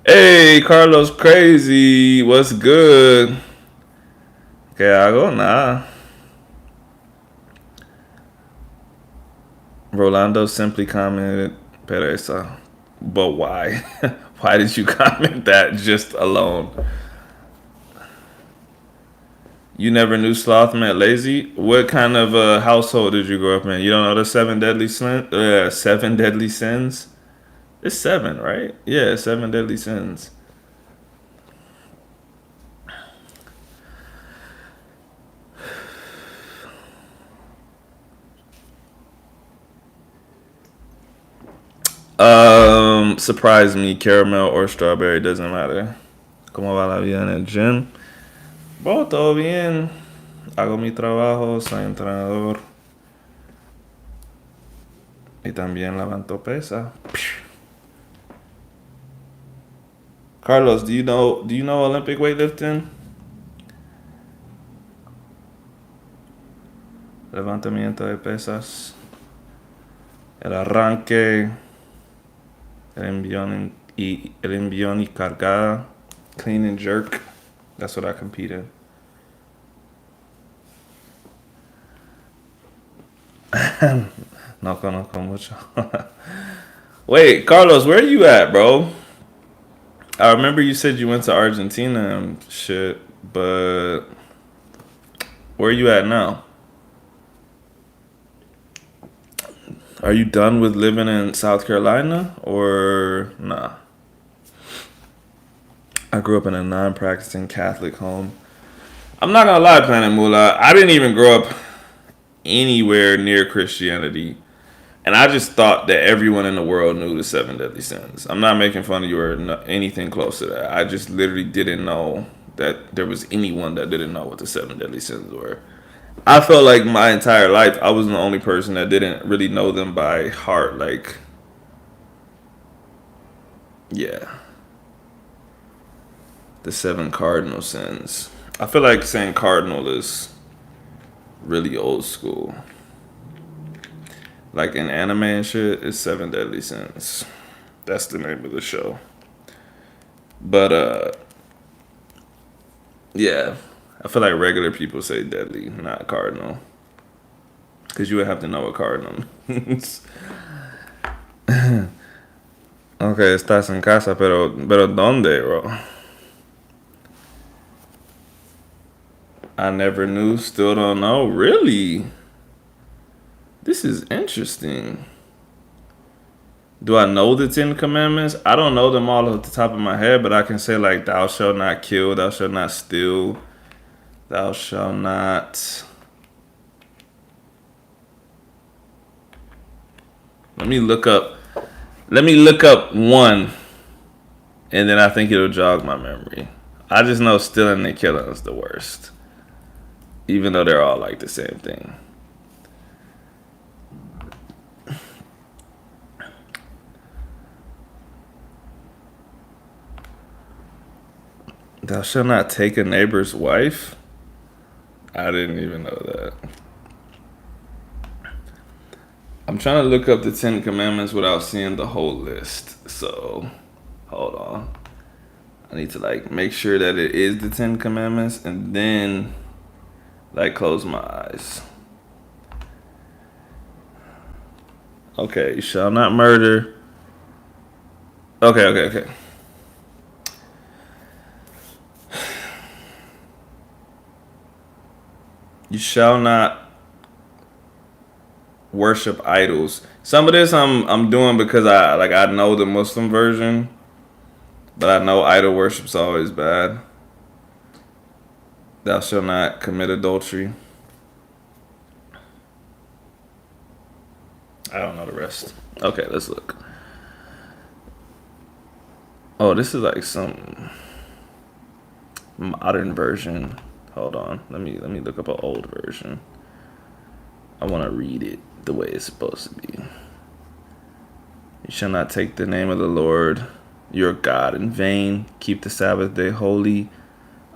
Hey, Carlos, crazy. What's good? ¿Qué hago? Nada. Rolando simply commented pereza. But why? Why did you comment that just alone? You never knew sloth meant lazy. What kind of household did you grow up in? You don't know the seven deadly sins. It's seven, right? Yeah, seven deadly sins. Surprise me, caramel or strawberry doesn't matter. ¿Cómo va la vida en el gym? Bueno, todo bien. Hago mi trabajo, soy entrenador y también levanto pesa. Carlos, do you know Olympic weightlifting? Levantamiento de pesas, el arranque, el envión y cargada, clean and jerk. That's what I compete in. No conozco mucho. Wait, Carlos, where are you at, bro? I remember you said you went to Argentina and shit, but where are you at now? Are you done with living in South Carolina or nah? I grew up in a non-practicing Catholic home. I'm not gonna lie, Planet Moolah. I didn't even grow up anywhere near Christianity, and I just thought that everyone in the world knew the seven deadly sins. I'm not making fun of you or anything close to that. I just literally didn't know that there was anyone that didn't know what the seven deadly sins were. I felt like my entire life I was the only person that didn't really know them by heart. Like, yeah, the seven cardinal sins. I feel like saying cardinal is really old school. Like in anime and shit, it's seven deadly sins. That's the name of the show. But yeah, I feel like regular people say deadly, not cardinal, because you would have to know what cardinal means. Okay, estás en casa, pero ¿dónde, bro? I never knew, still don't know. Really? This is interesting. Do I know the Ten Commandments? I don't know them all off the top of my head, but I can say like, "Thou shalt not kill, thou shalt not steal, thou shalt not." Let me look up. Let me look up one. and then I think it'll jog my memory. I just know stealing and killing is the worst, even though they're all like the same thing. Thou shalt not take a neighbor's wife. I didn't even know that. I'm trying to look up the Ten Commandments without seeing the whole list. So, hold on. I need to like make sure that it is the Ten Commandments and then like close my eyes. Okay, you shall not murder. Okay. You shall not worship idols. Some of this I'm doing because I know the Muslim version, but I know idol worship's always bad. Thou shalt not commit adultery. I don't know the rest. Okay, let's look. Oh, this is like some modern version. Hold on. Let me look up an old version. I want to read it the way it's supposed to be. You shall not take the name of the Lord your God in vain. Keep the Sabbath day holy.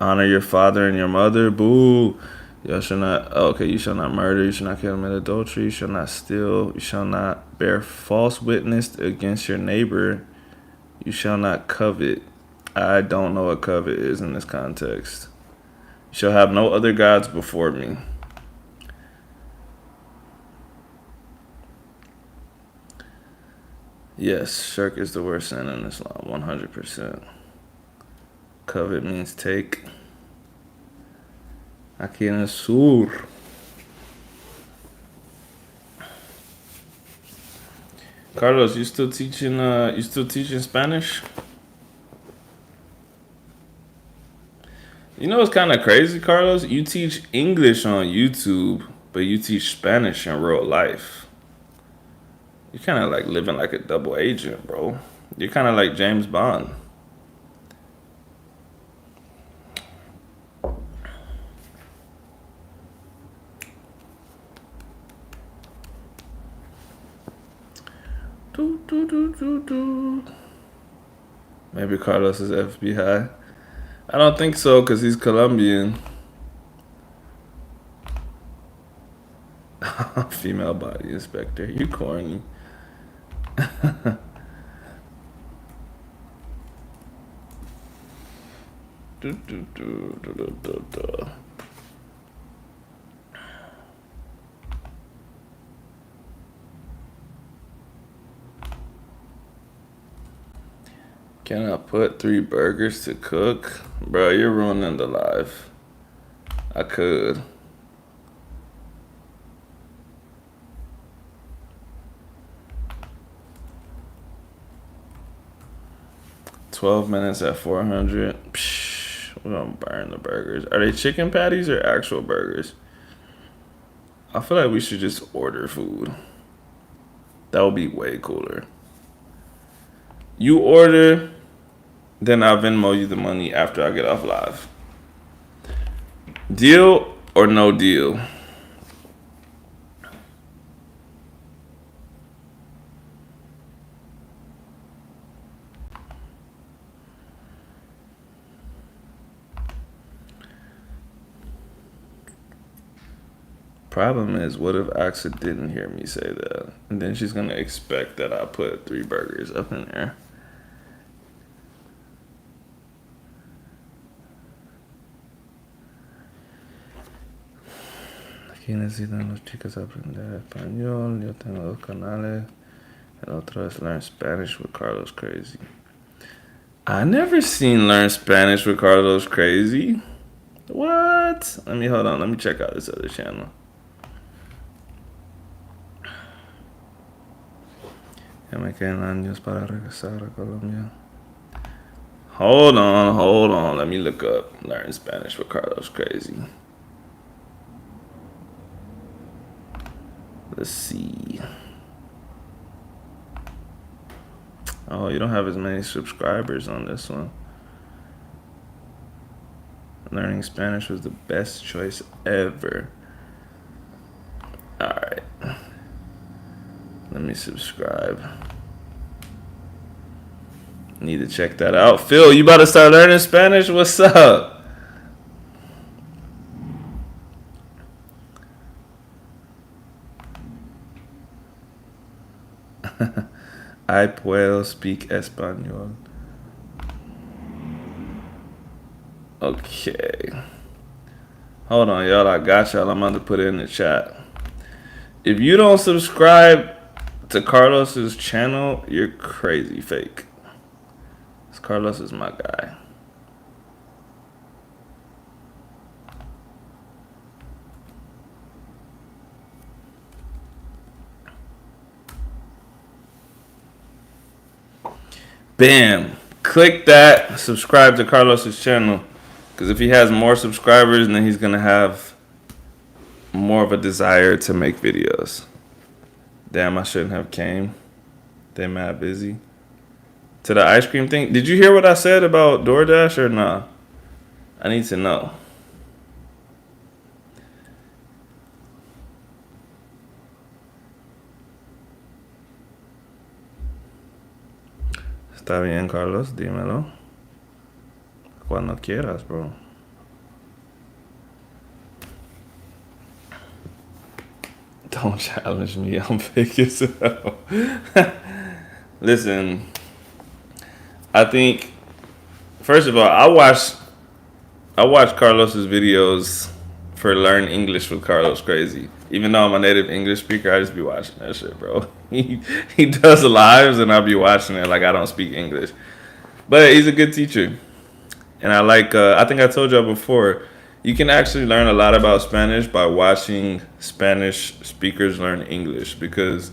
Honor your father and your mother. Boo. You shall not. Oh, okay. You shall not murder. You shall not commit adultery. You shall not steal. You shall not bear false witness against your neighbor. You shall not covet. I don't know what covet is in this context. You shall have no other gods before me. Yes, shirk is the worst sin in Islam, 100%. Covet means take. Aquí en el sur. Carlos, you still teaching Spanish? You know what's kind of crazy, Carlos? You teach English on YouTube, but you teach Spanish in real life. You're kind of like living like a double agent, bro. You're kind of like James Bond. Maybe Carlos is FBI. I don't think so because he's Colombian. Female body inspector. You corny. Can I put 3 burgers to cook? Bro, you're ruining the life. I could. $12 at 400. Psh, we're gonna burn the burgers. Are they chicken patties or actual burgers? I feel like we should just order food. That would be way cooler. You order, then I'll Venmo you the money after I get off live. Deal or no deal? Problem is, what if Axa didn't hear me say that? And then she's gonna expect that I put 3 burgers up in there. Aquí necesitan los chicos aprender español. Yo tengo 2 canales. El otro es Learn Spanish with Carlos Crazy. I never seen Learn Spanish with Carlos Crazy. What? Hold on. Let me check out this other channel. Ya me quedan años para regresar a Colombia. Hold on. Let me look up Learn Spanish with Carlos Crazy. Let's see. Oh, you don't have as many subscribers on this one. Learning Spanish was the best choice ever. Alright. Let me subscribe. Need to check that out. Phil, you about to start learning Spanish? What's up? I puedo speak español. Okay. Hold on, y'all. I got y'all. I'm about to put it in the chat. If you don't subscribe to Carlos's channel, you're crazy fake. Carlos is my guy. Bam. Click that. Subscribe to Carlos's channel. Because if he has more subscribers, then he's going to have more of a desire to make videos. Damn, I shouldn't have came. They mad busy. To the ice cream thing. Did you hear what I said about DoorDash or nah? I need to know. Está bien, Carlos. Dímelo. Cuando quieras, bro. Don't challenge me. I'm fake as hell. Listen, I think, first of all, I watch Carlos's videos for Learn English with Carlos Crazy. Even though I'm a native English speaker, I just be watching that shit, bro. He does lives and I'll be watching it like I don't speak English. But he's a good teacher. And I like, I think I told y'all before, you can actually learn a lot about Spanish by watching Spanish speakers learn English. Because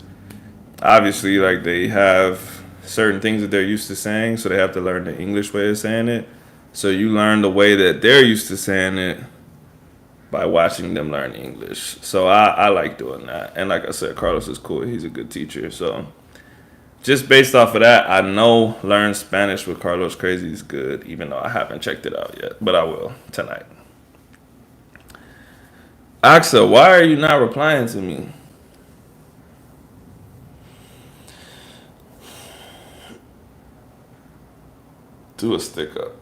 obviously, like, they have certain things that they're used to saying, so they have to learn the English way of saying it. So you learn the way that they're used to saying it by watching them learn English. So I like doing that. And like I said, Carlos is cool. He's a good teacher. So just based off of that, I know Learn Spanish with Carlos Crazy is good, even though I haven't checked it out yet. But I will tonight. Axel, why are you not replying to me? Do a stick up.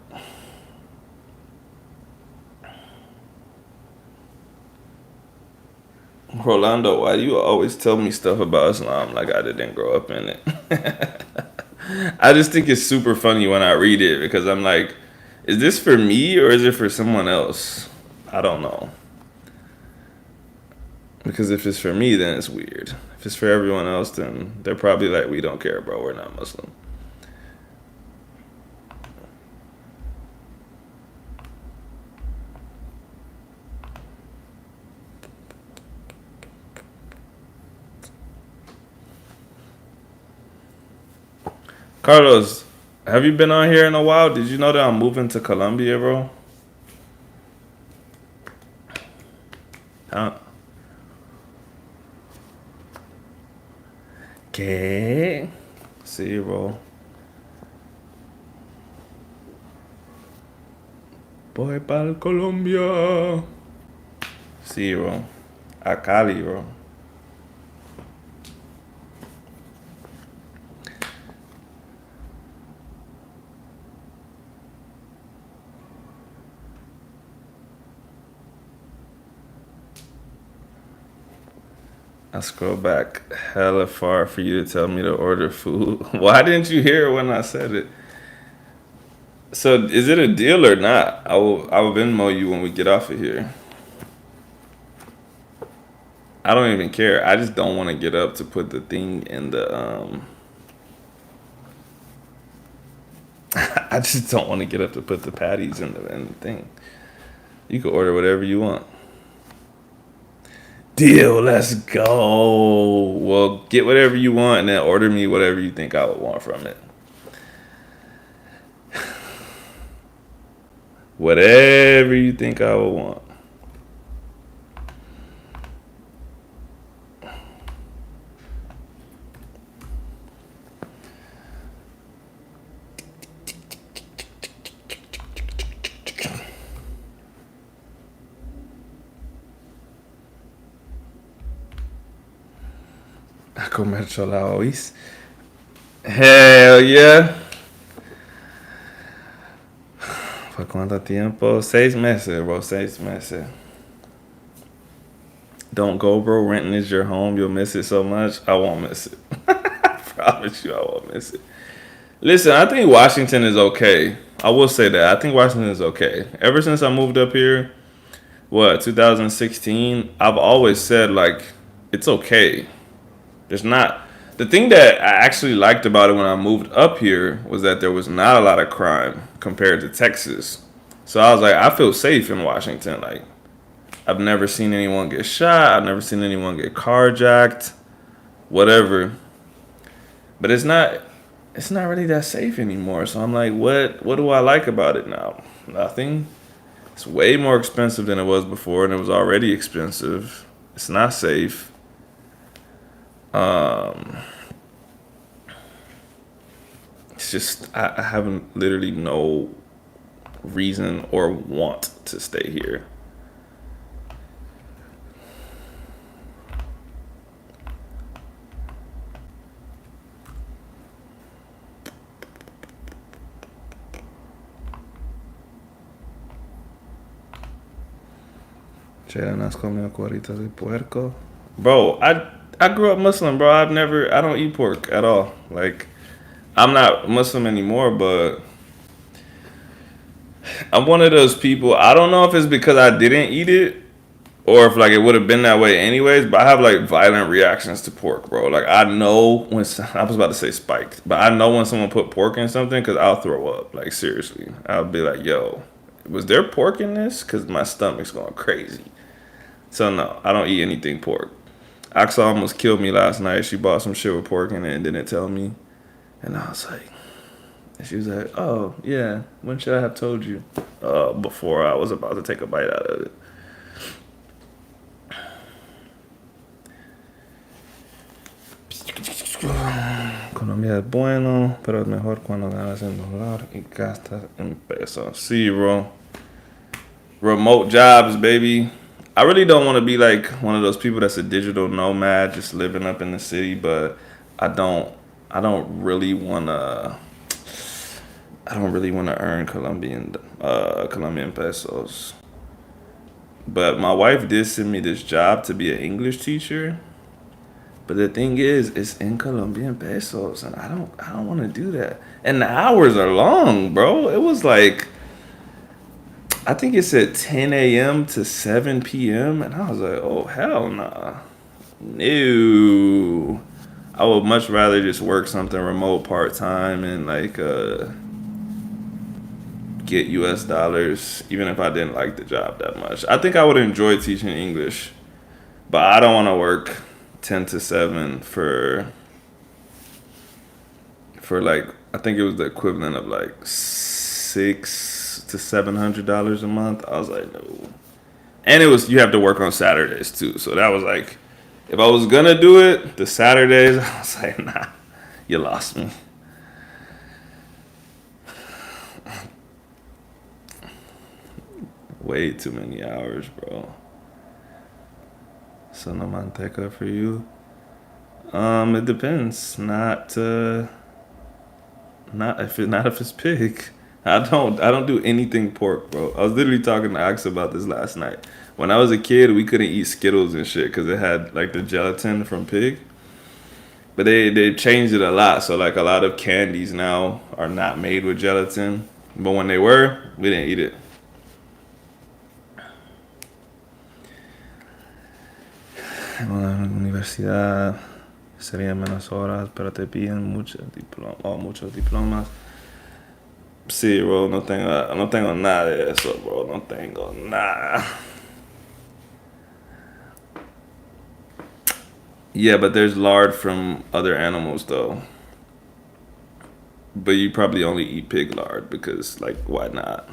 Rolando, why do you always tell me stuff about Islam like I didn't grow up in it? I just think it's super funny when I read it because I'm like, is this for me or is it for someone else? I don't know. Because if it's for me, then it's weird. If it's for everyone else, then they're probably like, we don't care, bro. We're not Muslim. Carlos, have you been on here in a while? Did you know that I'm moving to Colombia, bro? Huh? ¿Qué? Sí, bro. Voy para Colombia. Sí, bro. A Cali, bro. I scroll back hella far for you to tell me to order food. Why didn't you hear it when I said it? So is it a deal or not? I will Venmo you when we get off of here. I don't even care. I just don't want to get up to put the thing in the I just don't want to get up to put the patties in the thing. You can order whatever you want. Deal, let's go. Well, get whatever you want and then order me whatever you think I would want from it. Whatever you think I would want. comer cholao, ¿oís? Hell yeah. ¿Por cuánto tiempo? 6 meses, bro. 6 meses. Don't go, bro. Renting is your home. You'll miss it so much. I won't miss it. I promise you, I won't miss it. Listen, I think Washington is okay. I will say that. I think Washington is okay. Ever since I moved up here, 2016, I've always said, like, it's okay. There's not. The thing that I actually liked about it when I moved up here was that there was not a lot of crime compared to Texas. So I was like, I feel safe in Washington. Like, I've never seen anyone get shot. I've never seen anyone get carjacked, whatever. But it's not really that safe anymore. So I'm like, what do I like about it now? Nothing. It's way more expensive than it was before, and it was already expensive. It's not safe. Um, it's just I haven't literally no reason or want to stay here. Cheras comió cueritas de puerco. Bro, I grew up Muslim, bro. I don't eat pork at all. Like, I'm not Muslim anymore, but I'm one of those people. I don't know if it's because I didn't eat it or if like it would have been that way anyways, but I have like violent reactions to pork, bro. Like I know when I was about to say spiked, but I know when someone put pork in something because I'll throw up. Like seriously, I'll be like, "Yo, was there pork in this?" Because my stomach's going crazy. So no, I don't eat anything pork. Axa almost killed me last night. She bought some shit with pork in it and didn't tell me, and I was like, and she was like, "Oh yeah, when should I have told you?" Before I was about to take a bite out of it. Colombia es bueno, pero es mejor cuando ganas en dólar y gastas en pesos. Sí, bro. Remote jobs, baby. I really don't want to be like one of those people that's a digital nomad, just living up in the city. But I don't. I don't really wanna. I don't really want to earn Colombian pesos. But my wife did send me this job to be an English teacher. But the thing is, it's in Colombian pesos, and I don't want to do that. And the hours are long, bro. It was like, I think it said 10 a.m. to 7 p.m. And I was like, oh hell nah, no. I would much rather just work something remote part time and like get U.S. dollars, even if I didn't like the job that much. I think I would enjoy teaching English, but I don't want to work 10 to 7 for like I think it was the equivalent of like $600 to $700 a month. I was like, no. And it was you have to work on Saturdays too. So that was like if I was gonna do it, the Saturdays, I was like, nah, you lost me. Way too many hours, bro. So no manteca for you. It depends. Not if it's pig. I don't do anything pork, bro. I was literally talking to Axe about this last night. When I was a kid, we couldn't eat Skittles and shit because it had like the gelatin from pig. But they changed it a lot. So like a lot of candies now are not made with gelatin. But when they were, we didn't eat it. En la universidad serían menos horas, pero te piden muchos diplomas. Sí, bro, no tengo nada de eso, bro. No tengo nada. Yeah, but there's lard from other animals, though. But you probably only eat pig lard because, like, why not?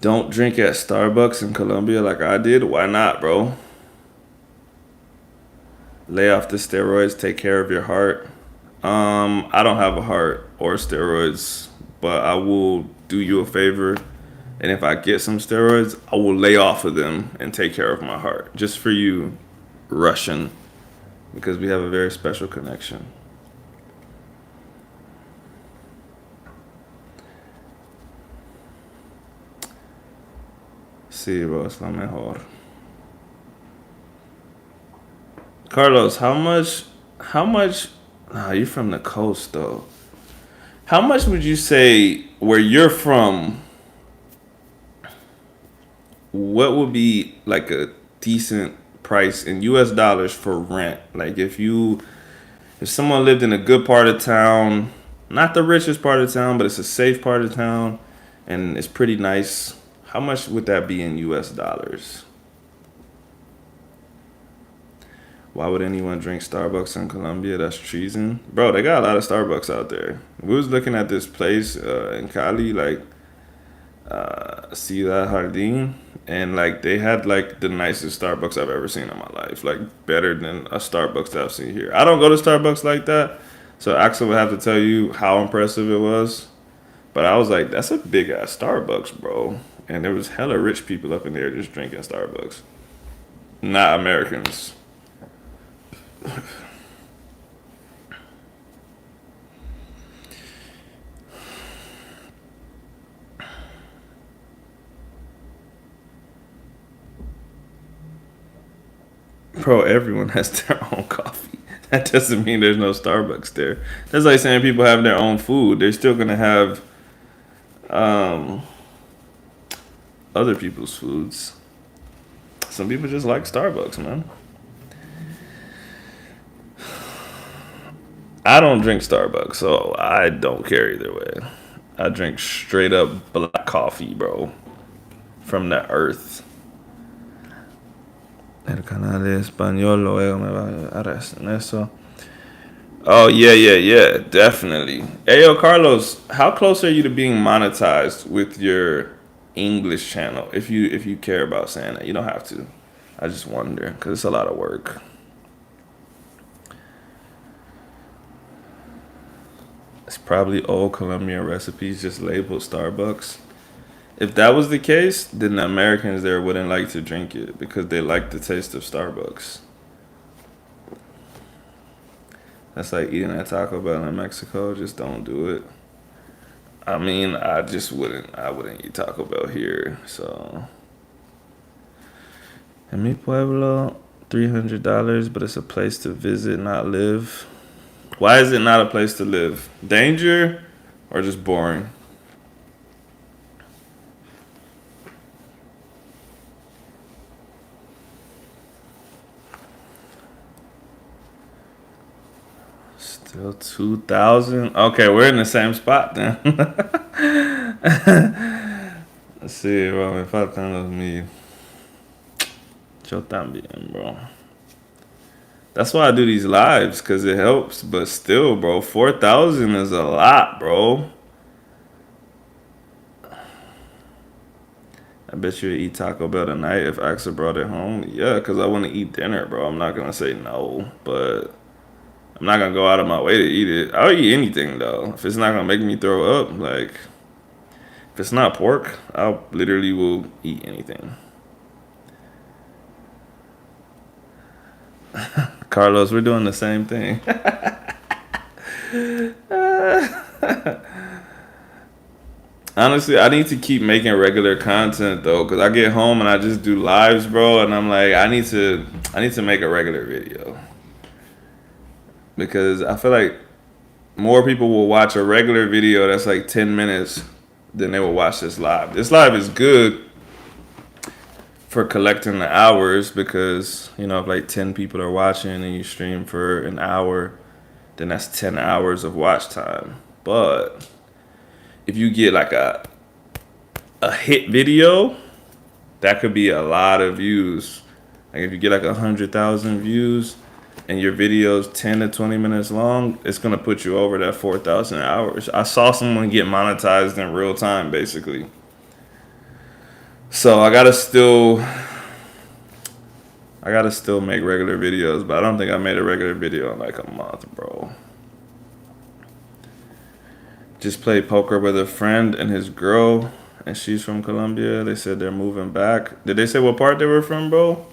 Don't drink at Starbucks in Colombia like I did. Why not, bro? Lay off the steroids. Take care of your heart. I don't have a heart or steroids, but I will do you a favor And if I get some steroids, I will lay off of them and take care of my heart. Just for you, Russian, because we have a very special connection. Sí, bro, es la mejor. Carlos, how much, nah, you're from the coast though. How much would you say where you're from, what would be like a decent price in US dollars for rent? Like if someone lived in a good part of town, not the richest part of town, but it's a safe part of town and it's pretty nice, how much would that be in US dollars? Why would anyone drink Starbucks in Colombia? That's treason. Bro, they got a lot of Starbucks out there. We was looking at this place in Cali, like Ciudad Jardín, and like they had like the nicest Starbucks I've ever seen in my life. Like better than a Starbucks that I've seen here. I don't go to Starbucks like that, so Axel would have to tell you how impressive it was. But I was like, that's a big ass Starbucks, bro. And there was hella rich people up in there just drinking Starbucks. Not Americans. Bro, everyone has their own coffee. That doesn't mean there's no Starbucks there. That's like saying people have their own food. They're still gonna have um, other people's foods. Some people just like Starbucks, man. I don't drink Starbucks, so I don't care either way. I drink straight up black coffee, bro, from the earth. El canal de español luego me va a ayudar en eso. Oh yeah, yeah, yeah, definitely. Hey yo, Carlos, how close are you to being monetized with your English channel? If you care about saying that, you don't have to. I just wonder because it's a lot of work. It's probably old Colombian recipes just labeled Starbucks. If that was the case, then the Americans there wouldn't like to drink it because they like the taste of Starbucks. That's like eating at Taco Bell in Mexico. Just don't do it. I mean, I just wouldn't. I wouldn't eat Taco Bell here. So, in mi pueblo, $300, but it's a place to visit, not live. Why is it not a place to live? Danger or just boring? Still 2,000. Okay, we're in the same spot then. Sí, bro, me faltan los mil. Yo también, bro. That's why I do these lives, because it helps. But still, bro, 4,000 is a lot, bro. I bet you would eat Taco Bell tonight if Axel brought it home. Yeah, because I want to eat dinner, bro. I'm not going to say no, but I'm not going to go out of my way to eat it. I'll eat anything, though. If it's not going to make me throw up, like, if it's not pork, I'll literally will eat anything. Carlos, we're doing the same thing. Honestly, I need to keep making regular content though, cause I get home and I just do lives, bro, and I'm like, I need to make a regular video because I feel like more people will watch a regular video that's like 10 minutes than they will watch this live. This live is good for collecting the hours because if like 10 people are watching and you stream for an hour, then that's 10 hours of watch time. But if you get like a hit video, that could be a lot of views. Like if you get like 100,000 views and your video's 10 to 20 minutes long, it's gonna put you over that 4,000 hours. I saw someone get monetized in real time, basically. So I gotta still make regular videos, but I don't think I made a regular video in like a month, bro. Just played poker with a friend and his girl and she's from Colombia. They said they're moving back. Did they say what part they were from, bro?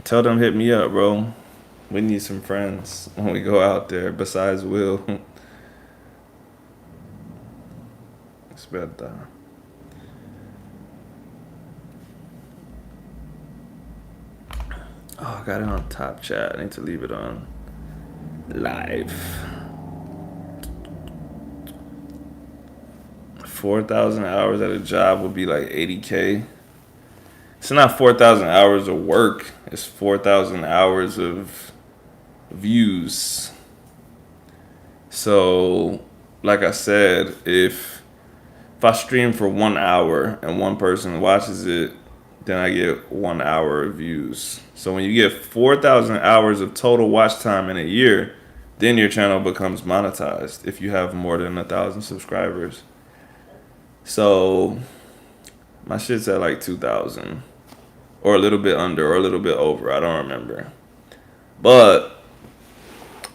Tell them hit me up, bro. We need some friends when we go out there besides Will. It's better. Oh, I got it on top chat. I need to leave it on live. 4,000 hours at a job would be like 80K. It's not 4,000 hours of work. It's 4,000 hours of views. So, like I said, if I stream for 1 hour and one person watches it, then I get 1 hour of views. So when you get 4,000 hours of total watch time in a year, then your channel becomes monetized if you have more than 1,000 subscribers. So my shit's at like 2,000 or a little bit under or a little bit over. I don't remember. But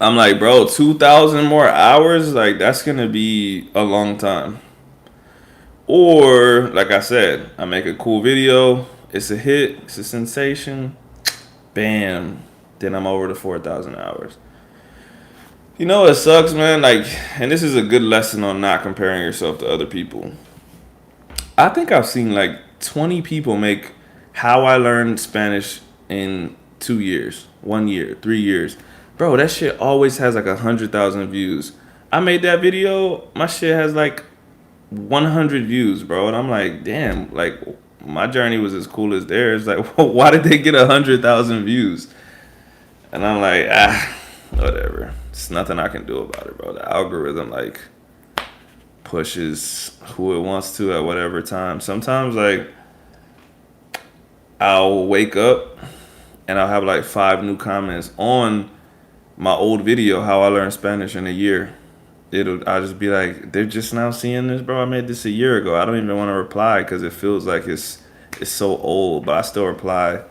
I'm like, bro, 2,000 more hours? Like, that's going to be a long time. Or, like I said, I make a cool video. It's a hit. It's a sensation. Bam. Then I'm over to 4,000 hours. You know what sucks, man? Like, and this is a good lesson on not comparing yourself to other people. I think I've seen like 20 people make How I Learned Spanish in 2 years, 1 year, 3 years. Bro, that shit always has like 100,000 views. I made that video. My shit has like 100 views, bro. And I'm like, damn, like my journey was as cool as theirs. Like, why did they get 100,000 views? And I'm like, whatever. It's nothing I can do about it, bro. The algorithm, like, pushes who it wants to at whatever time. Sometimes, like, I'll wake up and I'll have like 5 new comments on my old video, How I Learned Spanish in a Year. I'll just be like, they're just now seeing this, bro. I made this a year ago. I don't even want to reply because it feels like it's so old, but I still reply.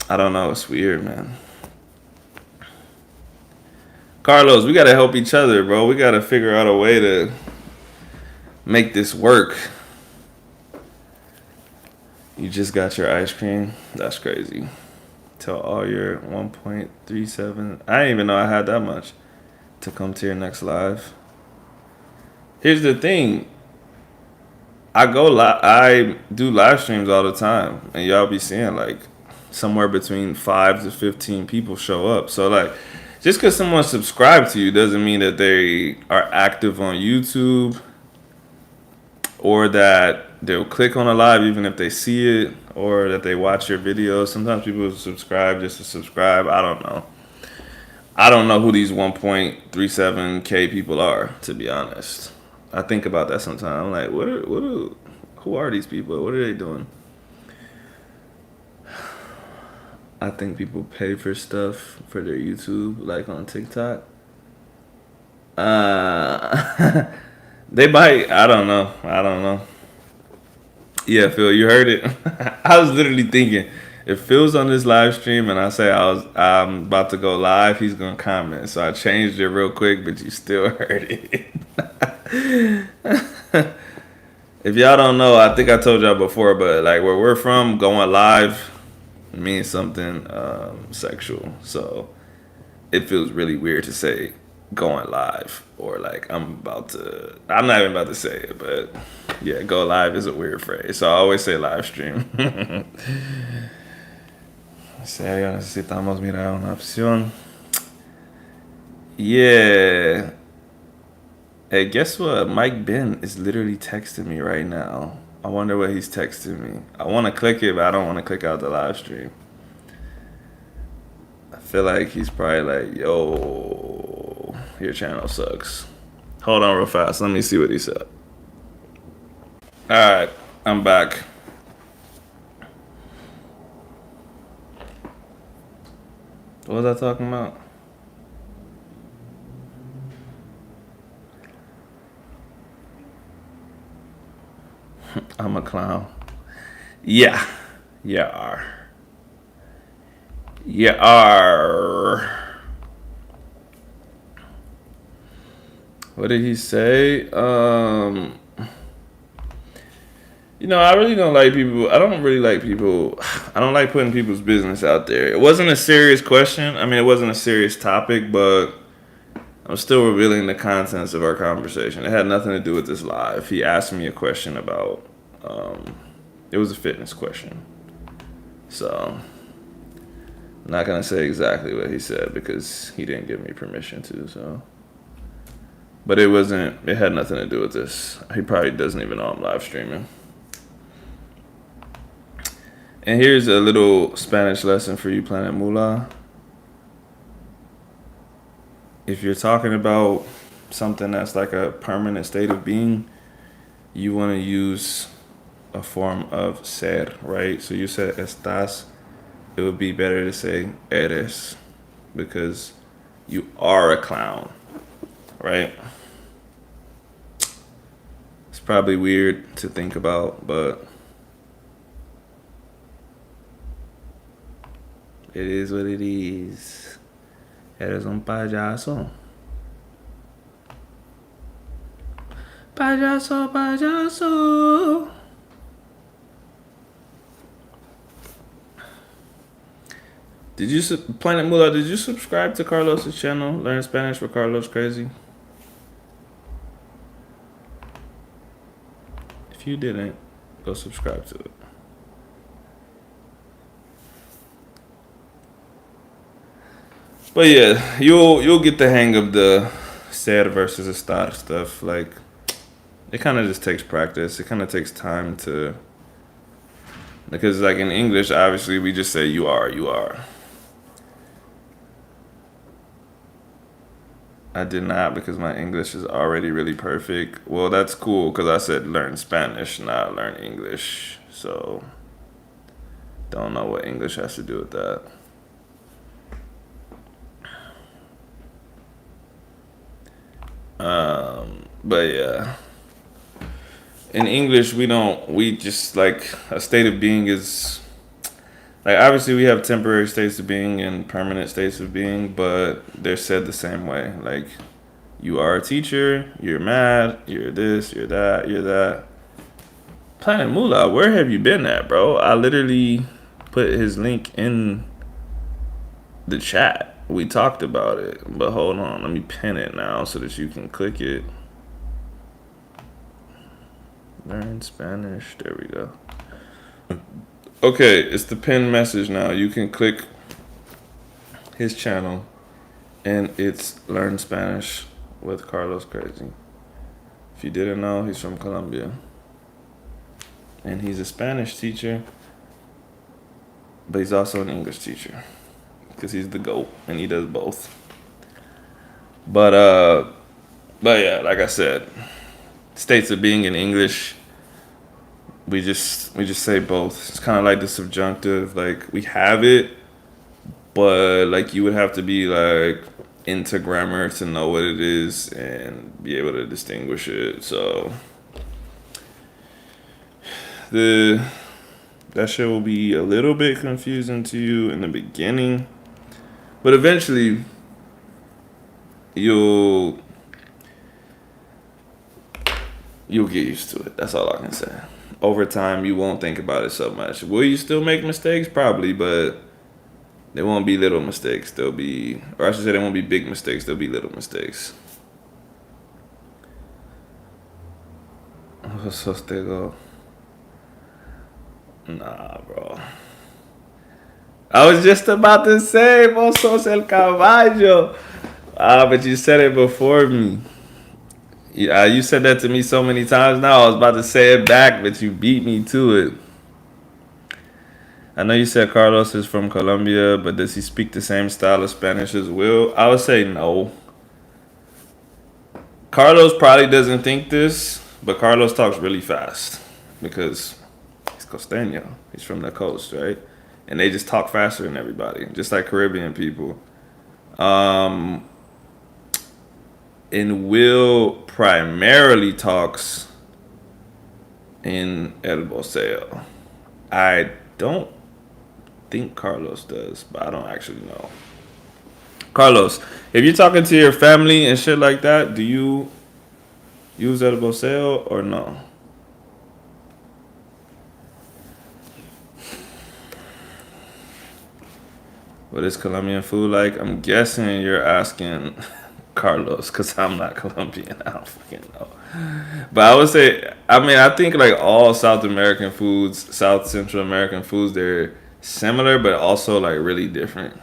I don't know. It's weird, man. Carlos, we got to help each other, bro. We got to figure out a way to make this work. You just got your ice cream? That's crazy. Tell all your 1.37. I didn't even know I had that much to come to your next live. Here's the thing. I do live streams all the time, and y'all be seeing like somewhere between 5 to 15 people show up. So like, just because someone subscribed to you doesn't mean that they are active on YouTube or that they'll click on a live even if they see it or that they watch your videos. Sometimes people subscribe just to subscribe. I don't know. I don't know who these 1.37K people are, to be honest. I think about that sometimes. I'm like, who are these people? What are they doing? I think people pay for stuff for their YouTube, like on TikTok. They might. I don't know. Yeah, Phil, you heard it. I was literally thinking, if Phil's on this live stream and I say I'm about to go live, he's gonna comment. So I changed it real quick, but you still heard it. If y'all don't know, I think I told y'all before, but like where we're from, going live means something sexual. So it feels really weird to say going live or like I'm not even about to say it, but yeah, go live is a weird phrase. So I always say live stream. Serio, necesitamos mirar una opción. Yeah. Hey, guess what? Mike Ben is literally texting me right now. I wonder what he's texting me. I want to click it, but I don't want to click out the live stream. I feel like he's probably like, yo, your channel sucks. Hold on real fast. Let me see what he said. All right, I'm back. What was I talking about? I'm a clown. Yeah. You are. You are. What What did he say? I really don't like people. I don't really like people. I don't like putting people's business out there. It wasn't a serious question. I mean, it wasn't a serious topic, but I'm still revealing the contents of our conversation. It had nothing to do with this live. He asked me a question about. It was a fitness question. So, I'm not going to say exactly what he said because he didn't give me permission to, so. But it had nothing to do with this. He probably doesn't even know I'm live streaming. And here's a little Spanish lesson for you, Planet Moolah. If you're talking about something that's like a permanent state of being, you want to use a form of ser, right? So you said estás. It would be better to say eres because you are a clown, right? It's probably weird to think about, but it is what it is. Eres un payaso. Payaso, payaso. Planet Moolah, did you subscribe to Carlos's channel, Learn Spanish with Carlos Crazy? If you didn't, go subscribe to it. But yeah, you'll get the hang of the ser versus estar stuff. Like, it kind of just takes practice. It kind of takes time to, because like in English, obviously we just say you are. I did not because my English is already really perfect. Well, that's cool because I said learn Spanish, not learn English. So, don't know what English has to do with that. But yeah, in English we just like a state of being is like obviously we have temporary states of being and permanent states of being, but they're said the same way. Like you are a teacher, you're mad, you're this, you're that, you're that. Planet Moolah, where have you been at, bro? I literally put his link in the chat. We talked about it, but hold on, let me pin it now so that you can click it. Learn Spanish. There we go. Okay, it's the pinned message now. You can click his channel, and it's Learn Spanish with Carlos Crazy. If you didn't know, he's from Colombia, and he's a Spanish teacher, but he's also an English teacher because he's the GOAT and he does both. But yeah, like I said, states of being in English, we just say both. It's kind of like the subjunctive, like we have it, but like you would have to be like into grammar to know what it is and be able to distinguish it. So that shit will be a little bit confusing to you in the beginning, but eventually you'll get used to it. That's all I can say. Over time, you won't think about it so much. Will you still make mistakes? Probably, but they won't be little mistakes. Or I should say, they won't be big mistakes. They'll be little mistakes. Sostego. Nah, bro. I was just about to say, vos sos el caballo. But you said it before me. Yeah, you said that to me so many times now. I was about to say it back, but you beat me to it. I know you said Carlos is from Colombia, but does he speak the same style of Spanish as Will? I would say no. Carlos probably doesn't think this, but Carlos talks really fast because he's costeño. He's from the coast, right? And they just talk faster than everybody, just like Caribbean people. And Will primarily talks in El Boceo. I don't think Carlos does, but I don't actually know. Carlos, if you're talking to your family and shit like that, do you Use el boceo or no? What is Colombian food like? I'm guessing you're asking Carlos because I'm not Colombian. I don't fucking know. But I would say, I mean, I think like all South American foods, South Central American foods, they're similar but also like really different.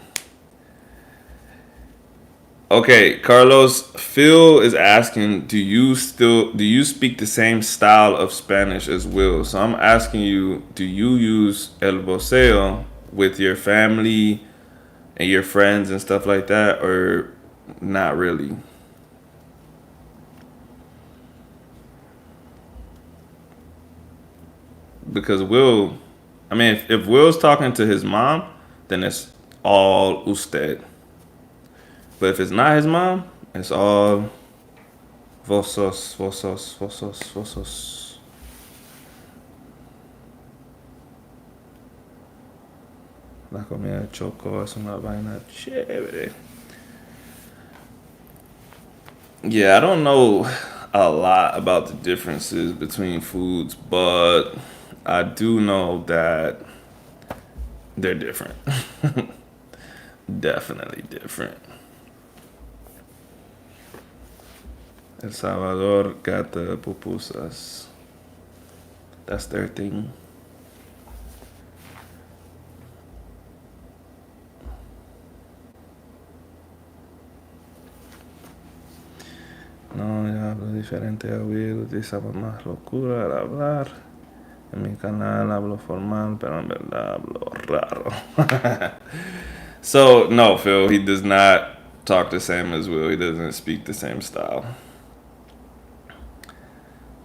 Okay, Carlos, Phil is asking, do you speak the same style of Spanish as Will? So I'm asking you, do you use el voceo with your family and your friends and stuff like that, or not really? Because Will, I mean, if Will's talking to his mom, then it's all usted. But if it's not his mom, it's all vosos, vosos, vosos, vosos. La comida de Choco es una vaina chévere. Yeah, I don't know a lot about the differences between foods, but I do know that they're different. Definitely different. El Salvador got the pupusas. That's their thing. No, yo hablo diferente a Will, utilizamos más locura al hablar. En mi canal hablo formal, pero en verdad hablo raro. So, no, Phil, he does not talk the same as Will. He doesn't speak the same style.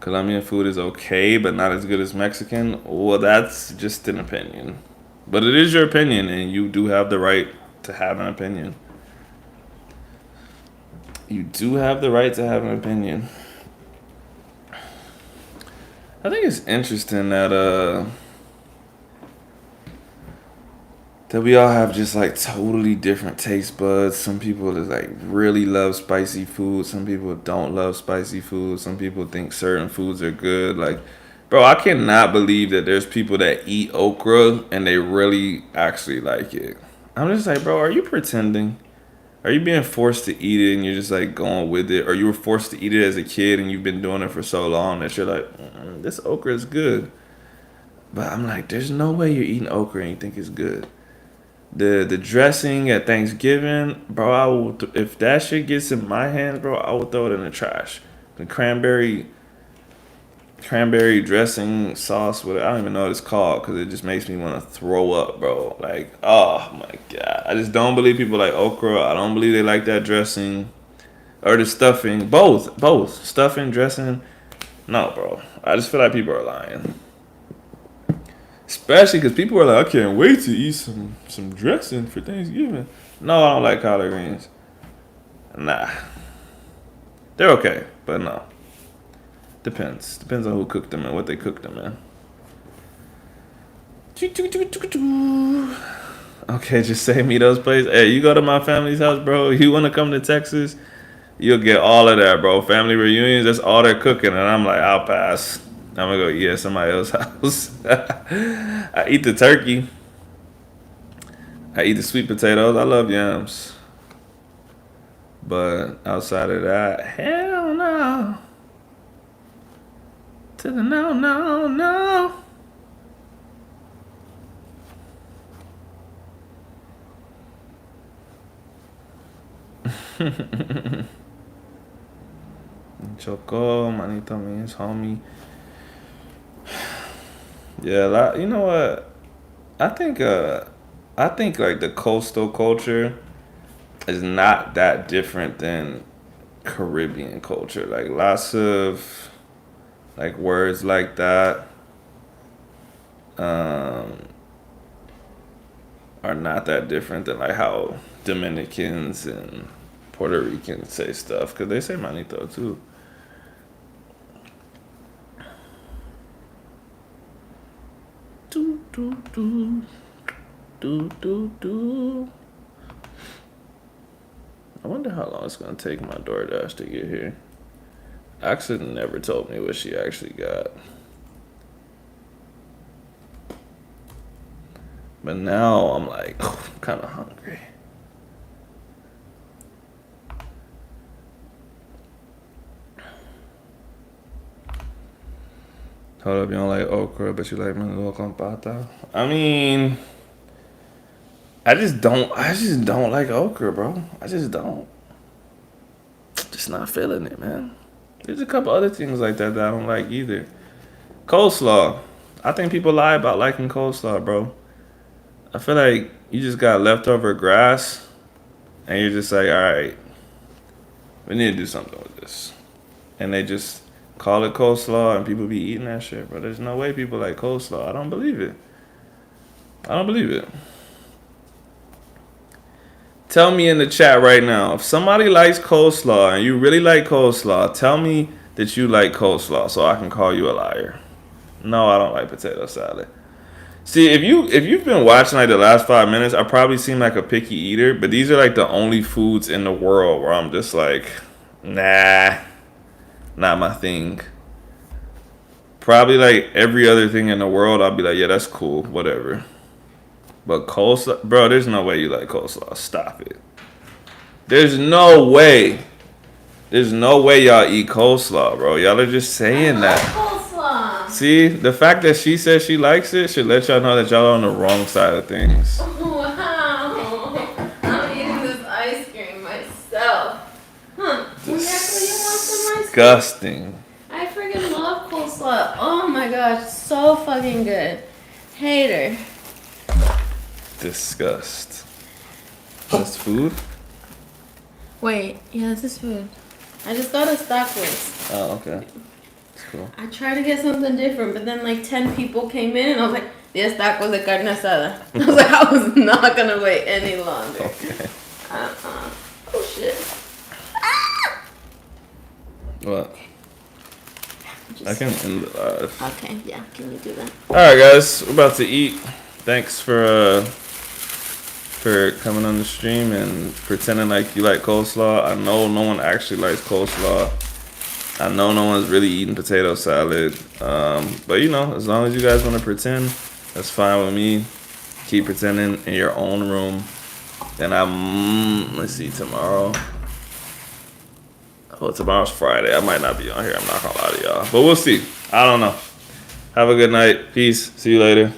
Colombian food is okay, but not as good as Mexican. Well, that's just an opinion. But it is your opinion, and you do have the right to have an opinion. You do have the right to have an opinion. I think it's interesting that we all have just like totally different taste buds. Some people is like really love spicy food. Some people don't love spicy food. Some people think certain foods are good. Like, bro, I cannot believe that there's people that eat okra and they really actually like it. I'm just like, bro, are you pretending? Are you being forced to eat it and you're just like going with it? Or you were forced to eat it as a kid and you've been doing it for so long that you're like, this okra is good. But I'm like, there's no way you're eating okra and you think it's good. The dressing at Thanksgiving, bro, if that shit gets in my hands, bro, I will throw it in the trash. The cranberry dressing sauce, with I don't even know what it's called because it just makes me want to throw up, bro. Like, oh my god, I just don't believe people like okra. I don't believe they like that dressing or the stuffing. Both stuffing, dressing. No, bro. I just feel like people are lying. Especially because people are like, I can't wait to eat some dressing for Thanksgiving. No, I don't like collard greens. Nah, they're okay, but no. Depends on who cooked them and what they cooked them in. Okay, just save me those places. Hey, you go to my family's house, bro. You want to come to Texas? You'll get all of that, bro. Family reunions, that's all they're cooking. And I'm like, I'll pass. I'm going to go eat at somebody else's house. I eat the turkey. I eat the sweet potatoes. I love yams. But outside of that, hell no. To the no, no, no. Choco, manito means homie. Yeah, you know what? I think I think like the coastal culture is not that different than Caribbean culture. Like lots of like words like that um, are not that different than like how Dominicans and Puerto Ricans say stuff because they say manito too. Do do do do. I wonder how long it's gonna take my DoorDash to get here. Actually never told me what she actually got. But now I'm like, oh, I'm kind of hungry. Hold up, you don't like okra, but you like menudo con pata? I mean, I just don't like okra, bro. I just don't. Just not feeling it, man. There's a couple other things like that I don't like either. Coleslaw. I think people lie about liking coleslaw, bro. I feel like you just got leftover grass, and you're just like, all right, we need to do something with this. And they just call it coleslaw, and people be eating that shit, bro. There's no way people like coleslaw. I don't believe it. I don't believe it. Tell me in the chat right now, if somebody likes coleslaw and you really like coleslaw, tell me that you like coleslaw so I can call you a liar. No, I don't like potato salad. See, if you've been watching like the last 5 minutes, I probably seem like a picky eater, but these are like the only foods in the world where I'm just like, nah, not my thing. Probably like every other thing in the world, I'll be like, yeah, that's cool, whatever. But coleslaw, bro, there's no way you like coleslaw. Stop it. There's no way. There's no way y'all eat coleslaw, bro. Y'all are just saying that. Coleslaw. See, the fact that she says she likes it should let y'all know that y'all are on the wrong side of things. Wow. I'm eating this ice cream myself. Huh. You actually want some ice cream? Disgusting. I freaking love coleslaw. Oh my gosh, so fucking good. Hater. Disgust. That's food? Wait, yeah, this is food. I just got a Stockwoods. Oh, okay. That's cool. I tried to get something different, but then like 10 people came in and I was like, yes, tacos de carne asada. I was like, I was not gonna wait any longer. Okay. Oh shit. Ah! What? I can end the live. Okay, yeah, can you do that? Alright guys, we're about to eat. Thanks for coming on the stream and pretending like you like coleslaw. I know no one actually likes coleslaw. I know no one's really eating potato salad. But you know, as long as you guys want to pretend, that's fine with me. Keep pretending in your own room. Then let's see, tomorrow. Oh, tomorrow's Friday. I might not be on here. I'm not gonna lie to y'all. But we'll see. I don't know. Have a good night. Peace. See you later.